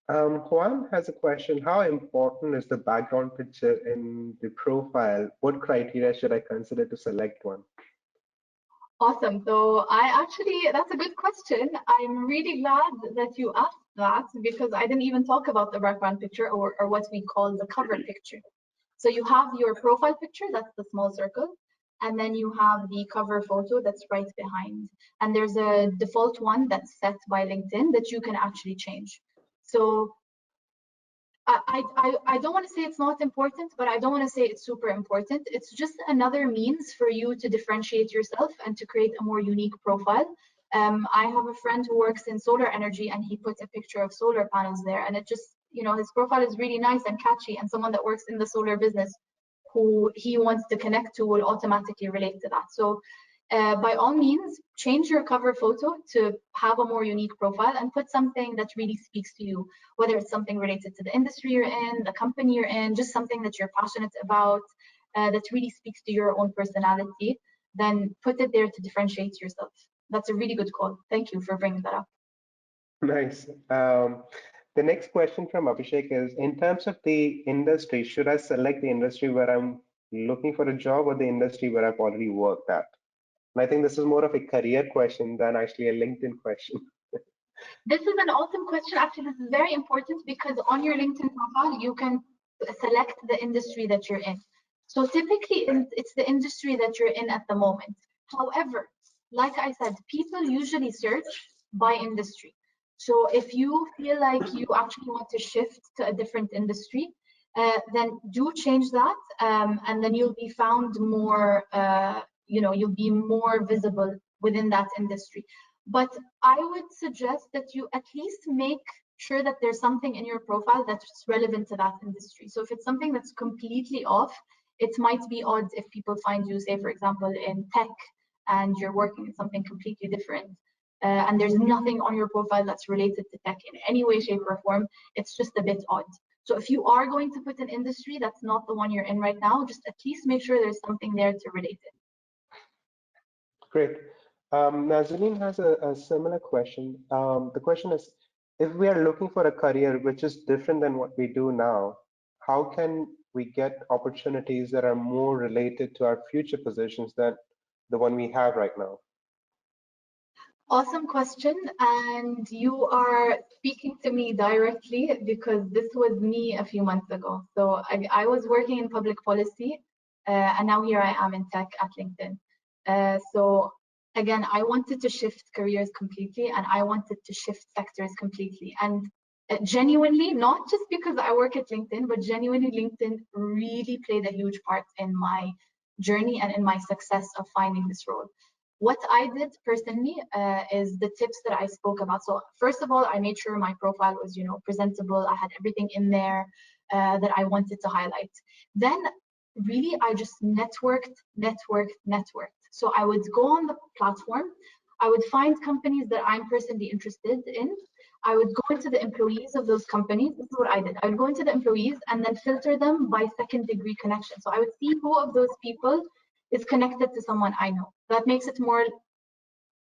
Juan has a question. How important is the background picture in the profile? What criteria should I consider to select one? Awesome. So that's a good question. I'm really glad that you asked that because I didn't even talk about the background picture or what we call the cover picture. So you have your profile picture, that's the small circle, and then you have the cover photo that's right behind. And there's a default one that's set by LinkedIn that you can actually change. So I don't want to say it's not important, but I don't want to say it's super important. It's just another means for you to differentiate yourself and to create a more unique profile. I have a friend who works in solar energy and he puts a picture of solar panels there, and it just, you know, his profile is really nice and catchy, and someone that works in the solar business who he wants to connect to will automatically relate to that. So by all means, change your cover photo to have a more unique profile and put something that really speaks to you, whether it's something related to the industry you're in, the company you're in, just something that you're passionate about, that really speaks to your own personality, then put it there to differentiate yourself. That's a really good call. Thank you for bringing that up. Nice. The next question from Abhishek is, in terms of the industry, should I select the industry where I'm looking for a job or the industry where I've already worked at? And I think this is more of a career question than actually a LinkedIn question. This is an awesome question. Actually, this is very important because on your LinkedIn profile, you can select the industry that you're in. So typically, it's the industry that you're in at the moment. However, like I said, people usually search by industry. So if you feel like you actually want to shift to a different industry, then do change that, and then you'll be found more, you'll be more visible within that industry. But I would suggest that you at least make sure that there's something in your profile that's relevant to that industry. So if it's something that's completely off, it might be odd if people find you, say, for example, in tech and you're working in something completely different, and there's nothing on your profile that's related to tech in any way, shape, or form. It's just a bit odd. So if you are going to put an industry that's not the one you're in right now, just at least make sure there's something there to relate it. Great. Nazanin has a similar question. The question is, if we are looking for a career which is different than what we do now, how can we get opportunities that are more related to our future positions than the one we have right now? Awesome question, and you are speaking to me directly because this was me a few months ago. So I was working in public policy, and now here I am in tech at LinkedIn. So again, I wanted to shift careers completely, and I wanted to shift sectors completely. And genuinely, not just because I work at LinkedIn, but genuinely LinkedIn really played a huge part in my journey and in my success of finding this role. What I did personally is the tips that I spoke about. So first of all, I made sure my profile was, presentable. I had everything in there that I wanted to highlight. Then really, I just networked. So I would go on the platform. I would find companies that I'm personally interested in. I would go into the employees of those companies. This is what I did. I would go into the employees and then filter them by second-degree connection. So I would see who of those people is connected to someone I know. That makes it more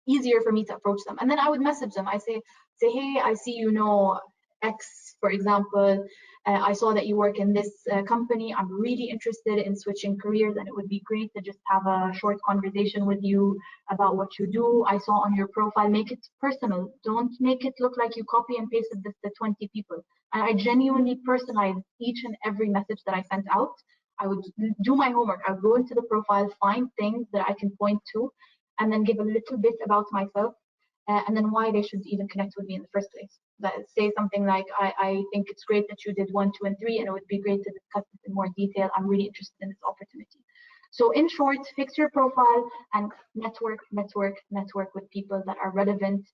easier for me to approach them. And then I would message them. I say, hey, I see you know X, for example. I saw that you work in this company. I'm really interested in switching careers, and it would be great to just have a short conversation with you about what you do. I saw on your profile, make it personal. Don't make it look like you copy and pasted this to 20 people. And I genuinely personalized each and every message that I sent out. I would do my homework. I would go into the profile, find things that I can point to, and then give a little bit about myself, and then why they should even connect with me in the first place. Say something like, I think it's great that you did 1, 2, and 3, and it would be great to discuss this in more detail. I'm really interested in this opportunity. So in short, fix your profile and network with people that are relevant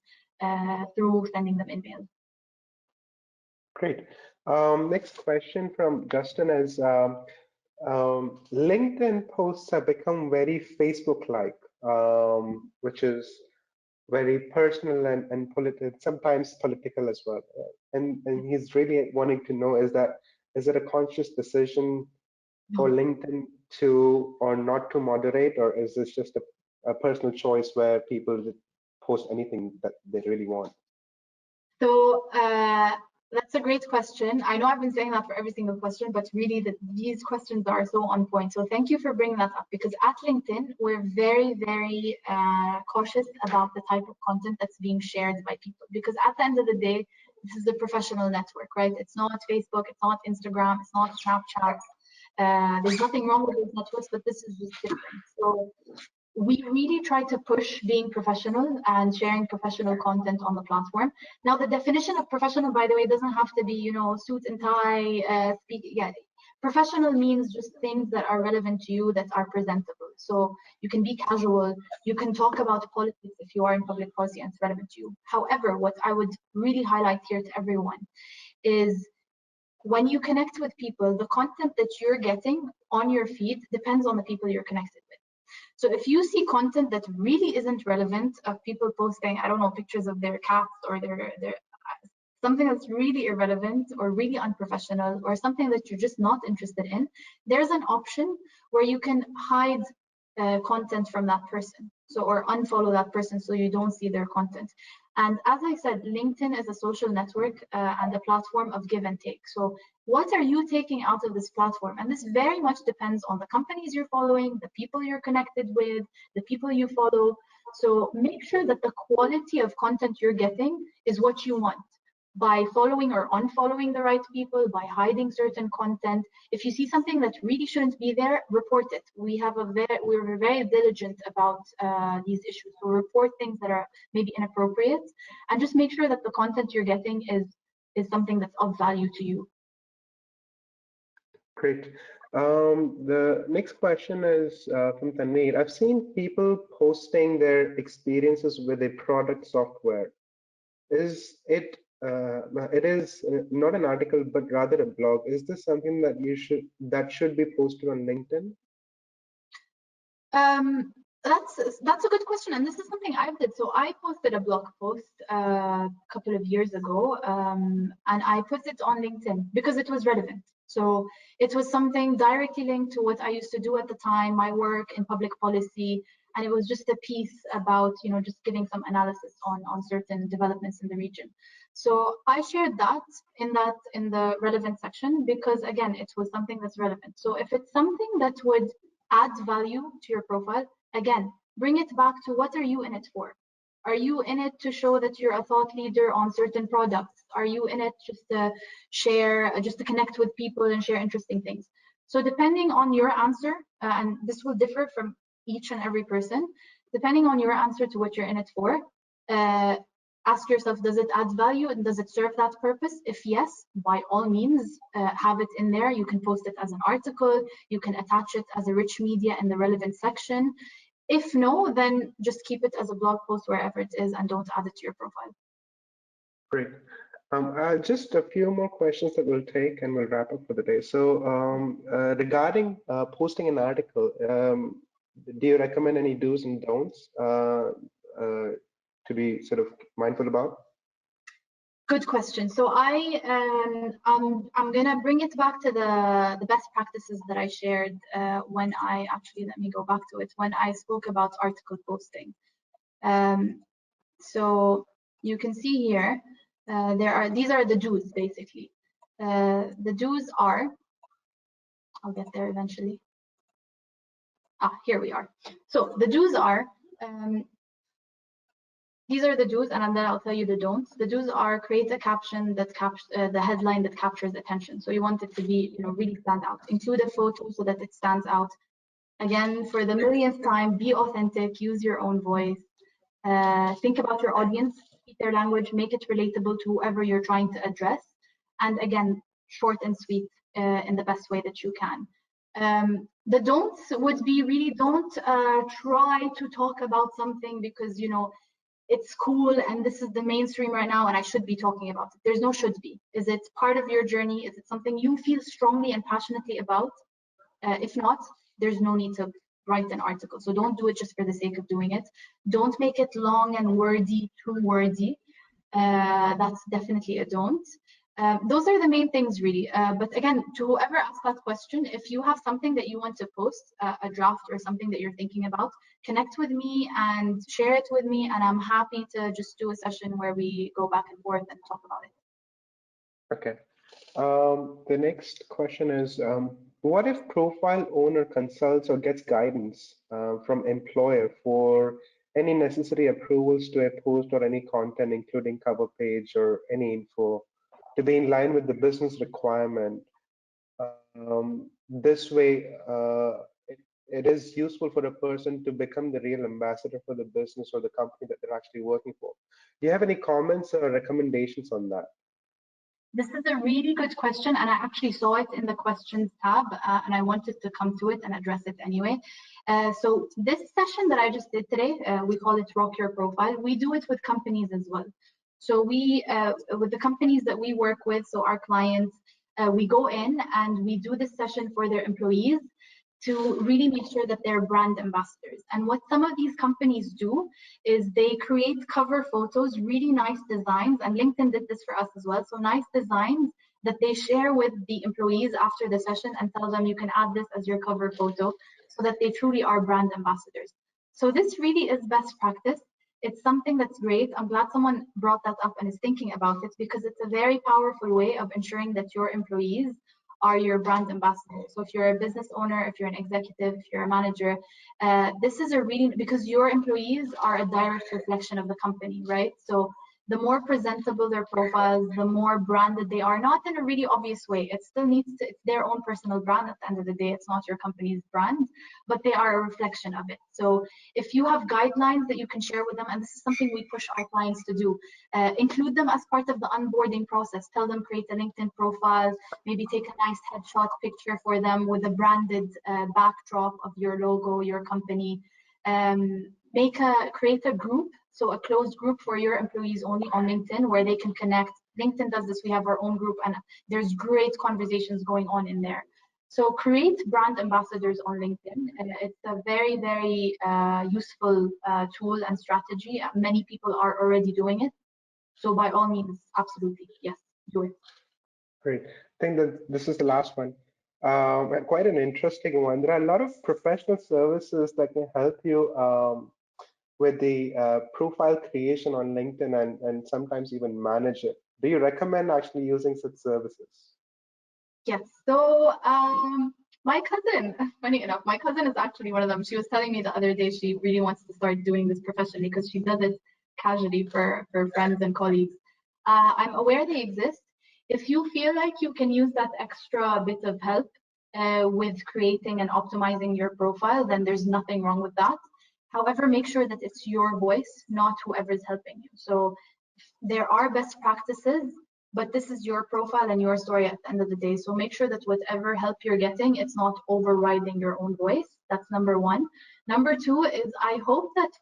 through sending them emails. Great. Next question from Justin is, LinkedIn posts have become very Facebook-like, which is very personal and political, sometimes political as well. And he's really wanting to know, is it a conscious decision for LinkedIn to or not to moderate, or is this just a personal choice where people post anything that they really want? So that's a great question. I know I've been saying that for every single question, but really these questions are so on point. So thank you for bringing that up, because at LinkedIn, we're very, very cautious about the type of content that's being shared by people, because at the end of the day, this is a professional network, right? It's not Facebook, it's not Instagram, it's not Snapchat. There's nothing wrong with those networks, but this is just different. So we really try to push being professional and sharing professional content on the platform. Now, the definition of professional, by the way, doesn't have to be, suit and tie, yeah. Professional means just things that are relevant to you, that are presentable. So you can be casual, you can talk about politics if you are in public policy and it's relevant to you. However, what I would really highlight here to everyone is, when you connect with people, the content that you're getting on your feed depends on the people you're connected with. So if you see content that really isn't relevant, of people posting, I don't know, pictures of their cats or their something that's really irrelevant or really unprofessional, or something that you're just not interested in, there's an option where you can hide content from that person, so, or unfollow that person so you don't see their content. And as I said, LinkedIn is a social network and a platform of give and take. So what are you taking out of this platform? And this very much depends on the companies you're following, the people you're connected with, the people you follow. So make sure that the quality of content you're getting is what you want, by following or unfollowing the right people, by hiding certain content. If you see something that really shouldn't be there, report it. We're very diligent about these issues. So report things that are maybe inappropriate, and just make sure that the content you're getting is something that's of value to you. Great. The next question is from Tanveer. I've seen people posting their experiences with a product software. Is it it is not an article, but rather a blog. Is this something that should be posted on LinkedIn? That's a good question, and this is something I did. So I posted a blog post a couple of years ago, and I put it on LinkedIn because it was relevant. So it was something directly linked to what I used to do at the time, my work in public policy, and it was just a piece about, you know, just giving some analysis on certain developments in the region. So I shared that in the relevant section because, again, it was something that's relevant. So if it's something that would add value to your profile, again, bring it back to what are you in it for? Are you in it to show that you're a thought leader on certain products? Are you in it just to share, just to connect with people and share interesting things? So depending on your answer, and this will differ from each and every person, depending on your answer to what you're in it for, ask yourself, does it add value and does it serve that purpose? If yes, by all means, have it in there. You can post it as an article, you can attach it as a rich media in the relevant section. If no, then just keep it as a blog post wherever it is and don't add it to your profile. Great. Just a few more questions that we'll take and we'll wrap up for the day. So regarding posting an article, do you recommend any do's and don'ts to be sort of mindful about? Good question. So I'm gonna bring it back to the best practices that I shared when I actually, let me go back to it, when I spoke about article posting. So you can see here, these are the do's basically. The do's are, I'll get there eventually. Here we are. So the do's are, these are the do's, and then I'll tell you the don'ts. The do's are create a caption that captures the headline that captures attention. So you want it to be, you know, really stand out. Include a photo so that it stands out. Again, for the millionth time, be authentic, use your own voice. Think about your audience, speak their language, make it relatable to whoever you're trying to address. And again, short and sweet in the best way that you can. The don'ts would be really don't try to talk about something because, you know, it's cool and this is the mainstream right now and I should be talking about it. There's no should be. Is it part of your journey? Is it something you feel strongly and passionately about? If not, there's no need to write an article. So don't do it just for the sake of doing it. Don't make it long and wordy, too wordy. That's definitely a don't. Those are the main things really. But again, to whoever asked that question, if you have something that you want to post, a draft or something that you're thinking about, connect with me and share it with me. And I'm happy to just do a session where we go back and forth and talk about it. Okay. The next question is, what if profile owner consults or gets guidance from employer for any necessary approvals to a post or any content, including cover page or any info, to be in line with the business requirement? This way, it is useful for a person to become the real ambassador for the business or the company that they're actually working for. Do you have any comments or recommendations on that? This is a really good question, and I actually saw it in the questions tab, and I wanted to come to it and address it anyway. So this session that I just did today, we call it Rock Your Profile. We do it with companies as well. So we, with the companies that we work with, so our clients, we go in and we do this session for their employees to really make sure that they're brand ambassadors. And what some of these companies do is they create cover photos, really nice designs, and LinkedIn did this for us as well. So nice designs that they share with the employees after the session and tell them you can add this as your cover photo so that they truly are brand ambassadors. So this really is best practice. It's something that's great. I'm glad someone brought that up and is thinking about it, because it's a very powerful way of ensuring that your employees are your brand ambassadors. So if you're a business owner, if you're an executive, if you're a manager, this is a really, because your employees are a direct reflection of the company, right? So the more presentable their profiles, the more branded they are, not in a really obvious way. It still needs to, it's their own personal brand at the end of the day. It's not your company's brand, but they are a reflection of it. So if you have guidelines that you can share with them, and this is something we push our clients to do, include them as part of the onboarding process. Tell them, create a LinkedIn profile, maybe take a nice headshot picture for them with a branded backdrop of your logo, your company. Create a group, so a closed group for your employees only on LinkedIn, where they can connect. LinkedIn does this. We have our own group, and there's great conversations going on in there. So create brand ambassadors on LinkedIn. It's a very, very useful tool and strategy. Many people are already doing it. So by all means, absolutely, yes, do it. Great. I think that this is the last one. And quite an interesting one. There are a lot of professional services that can help you with the profile creation on LinkedIn, and sometimes even manage it. Do you recommend actually using such services? Yes. So my cousin, funny enough, my cousin is actually one of them. She was telling me the other day she really wants to start doing this professionally, because she does it casually for friends and colleagues. I'm aware they exist. If you feel like you can use that extra bit of help with creating and optimizing your profile, then there's nothing wrong with that. However, make sure that it's your voice, not whoever's helping you. So there are best practices, but this is your profile and your story at the end of the day. So make sure that whatever help you're getting, it's not overriding your own voice. That's number one. Number two is, I hope that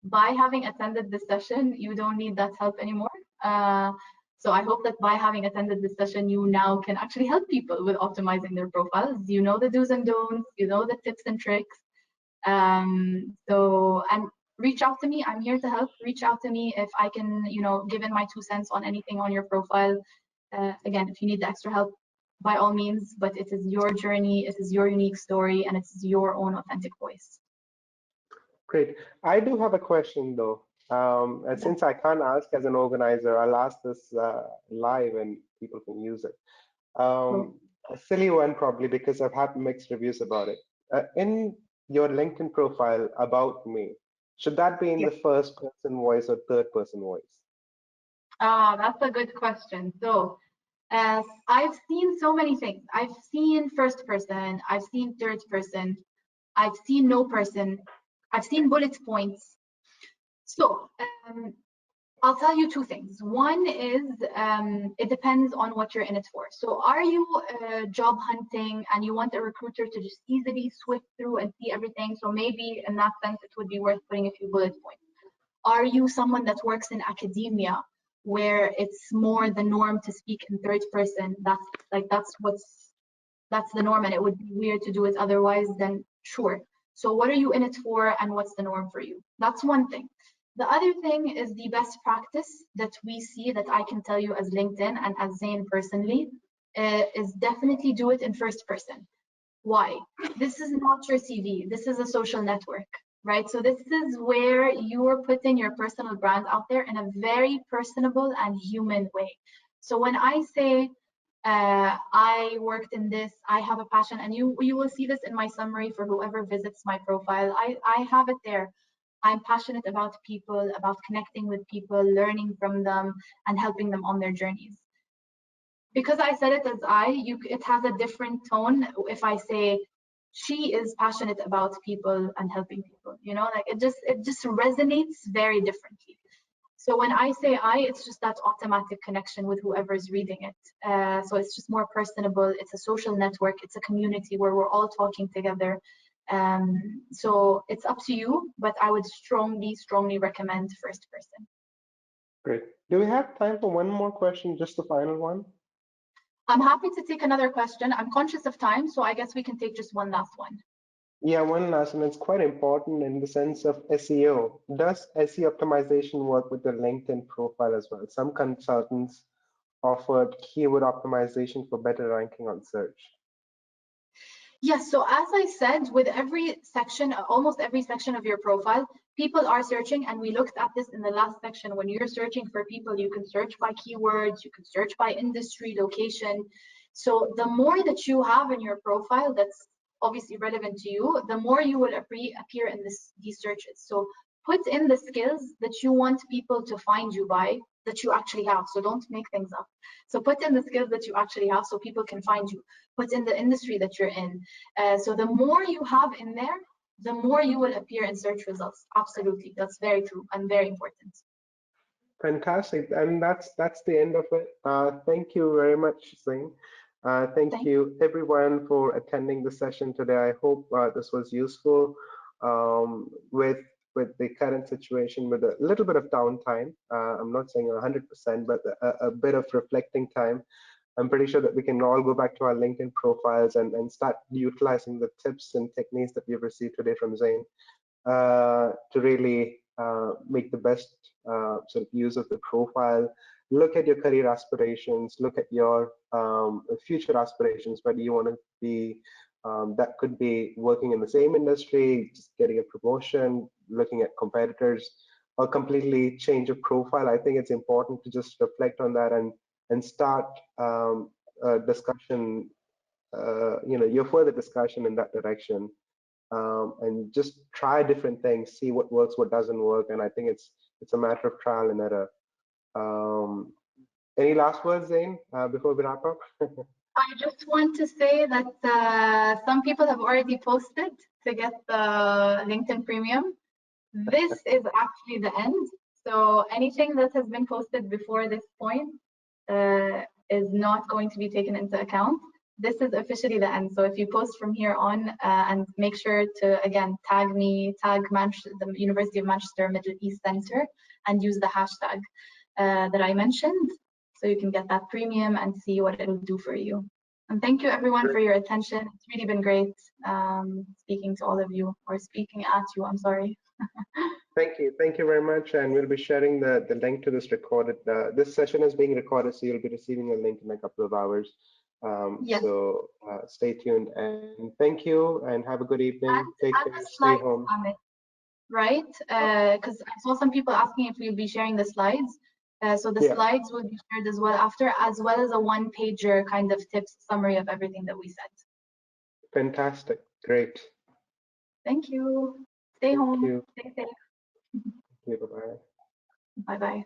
by having attended this session, you don't need that help anymore. So I hope that by having attended this session, you now can actually help people with optimizing their profiles. You know the do's and don'ts, you know the tips and tricks. And reach out to me. I'm here to help. Reach out to me if I can, give in my 2 cents on anything on your profile. Again, if you need the extra help, by all means, but it is your journey, it is your unique story, and it's your own authentic voice. Great. I do have a question though. And since I can't ask as an organizer, I'll ask this live and people can use it. A silly one probably, because I've had mixed reviews about it. In your LinkedIn profile, about me, should that be in the first person voice or third person voice? That's a good question. So I've seen so many things. I've seen first person, I've seen third person, I've seen no person, I've seen bullet points. So I'll tell you two things. One is it depends on what you're in it for. So are you job hunting and you want a recruiter to just easily swift through and see everything? So maybe in that sense, it would be worth putting a few bullet points. Are you someone that works in academia where it's more the norm to speak in third person? That's the norm, and it would be weird to do it otherwise. Then sure. So what are you in it for, and what's the norm for you? That's one thing. The other thing is the best practice that we see, that I can tell you as LinkedIn and as Zein personally, is definitely do it in first person. Why? This is not your CV. This is a social network, right? So this is where you're putting your personal brand out there in a very personable and human way. So when I say I worked in this, I have a passion, and you will see this in my summary for whoever visits my profile. I have it there. I'm passionate about people, about connecting with people, learning from them, and helping them on their journeys. Because I said it as it has a different tone if I say she is passionate about people and helping people. It just resonates very differently. So when I say it's just that automatic connection with whoever's reading it. So it's just more personable. It's a social network. It's a community where we're all talking together. So it's up to you, but I would strongly recommend first person. Great. Do we have time for one more question, just the final one? I'm happy to take another question. I'm conscious of time, so I guess we can take just one last one. Yeah, one last one. It's quite important in the sense of SEO. Does SEO optimization work with the LinkedIn profile as well? Some consultants offered keyword optimization for better ranking on search. Yes, so as I said, with every section, almost every section of your profile, people are searching, and we looked at this in the last section. When you're searching for people, you can search by keywords, you can search by industry, location. So the more that you have in your profile that's obviously relevant to you, the more you will appear in these searches. So put in the skills that you want people to find you by, that you actually have. So don't make things up. So put in the skills that you actually have so people can find you. Put in the industry that you're in. So the more you have in there, the more you will appear in search results. Absolutely, that's very true and very important. Fantastic, and that's the end of it. Thank you very much, Zein. Thank you everyone for attending the session today. I hope this was useful. With the current situation, with a little bit of downtime, I'm not saying 100%, but a bit of reflecting time, I'm pretty sure that we can all go back to our LinkedIn profiles and start utilizing the tips and techniques that we've received today from Zein to really make the best sort of use of the profile. Look at your career aspirations, look at your future aspirations, whether you want to be, that could be working in the same industry, just getting a promotion, looking at competitors, or completely change your profile. I think it's important to just reflect on that and start a discussion, your further discussion in that direction. And just try different things, see what works, what doesn't work, and I think it's a matter of trial and error. Any last words, Zein, before we wrap up? I just want to say that some people have already posted to get the LinkedIn Premium. This is actually the end. So anything that has been posted before this point is not going to be taken into account. This is officially the end. So if you post from here on, and make sure to, again, tag me, tag the University of Manchester Middle East Center, and use the hashtag that I mentioned, so you can get that premium and see what it will do for you. And thank you everyone for your attention. It's really been great speaking to all of you, or speaking at you, I'm sorry. Thank you very much, and we'll be sharing the link to this recorded. This session is being recorded, so you'll be receiving a link in a couple of hours. Yes. So stay tuned, and thank you, and have a good evening. Take care, stay home. Right, because I saw some people asking if we'll be sharing the slides. So the slides will be shared as well after, as well as a one-pager kind of tips summary of everything that we said. Fantastic, great. Thank you. Stay home. Stay safe. Thank you. Bye-bye. Bye-bye.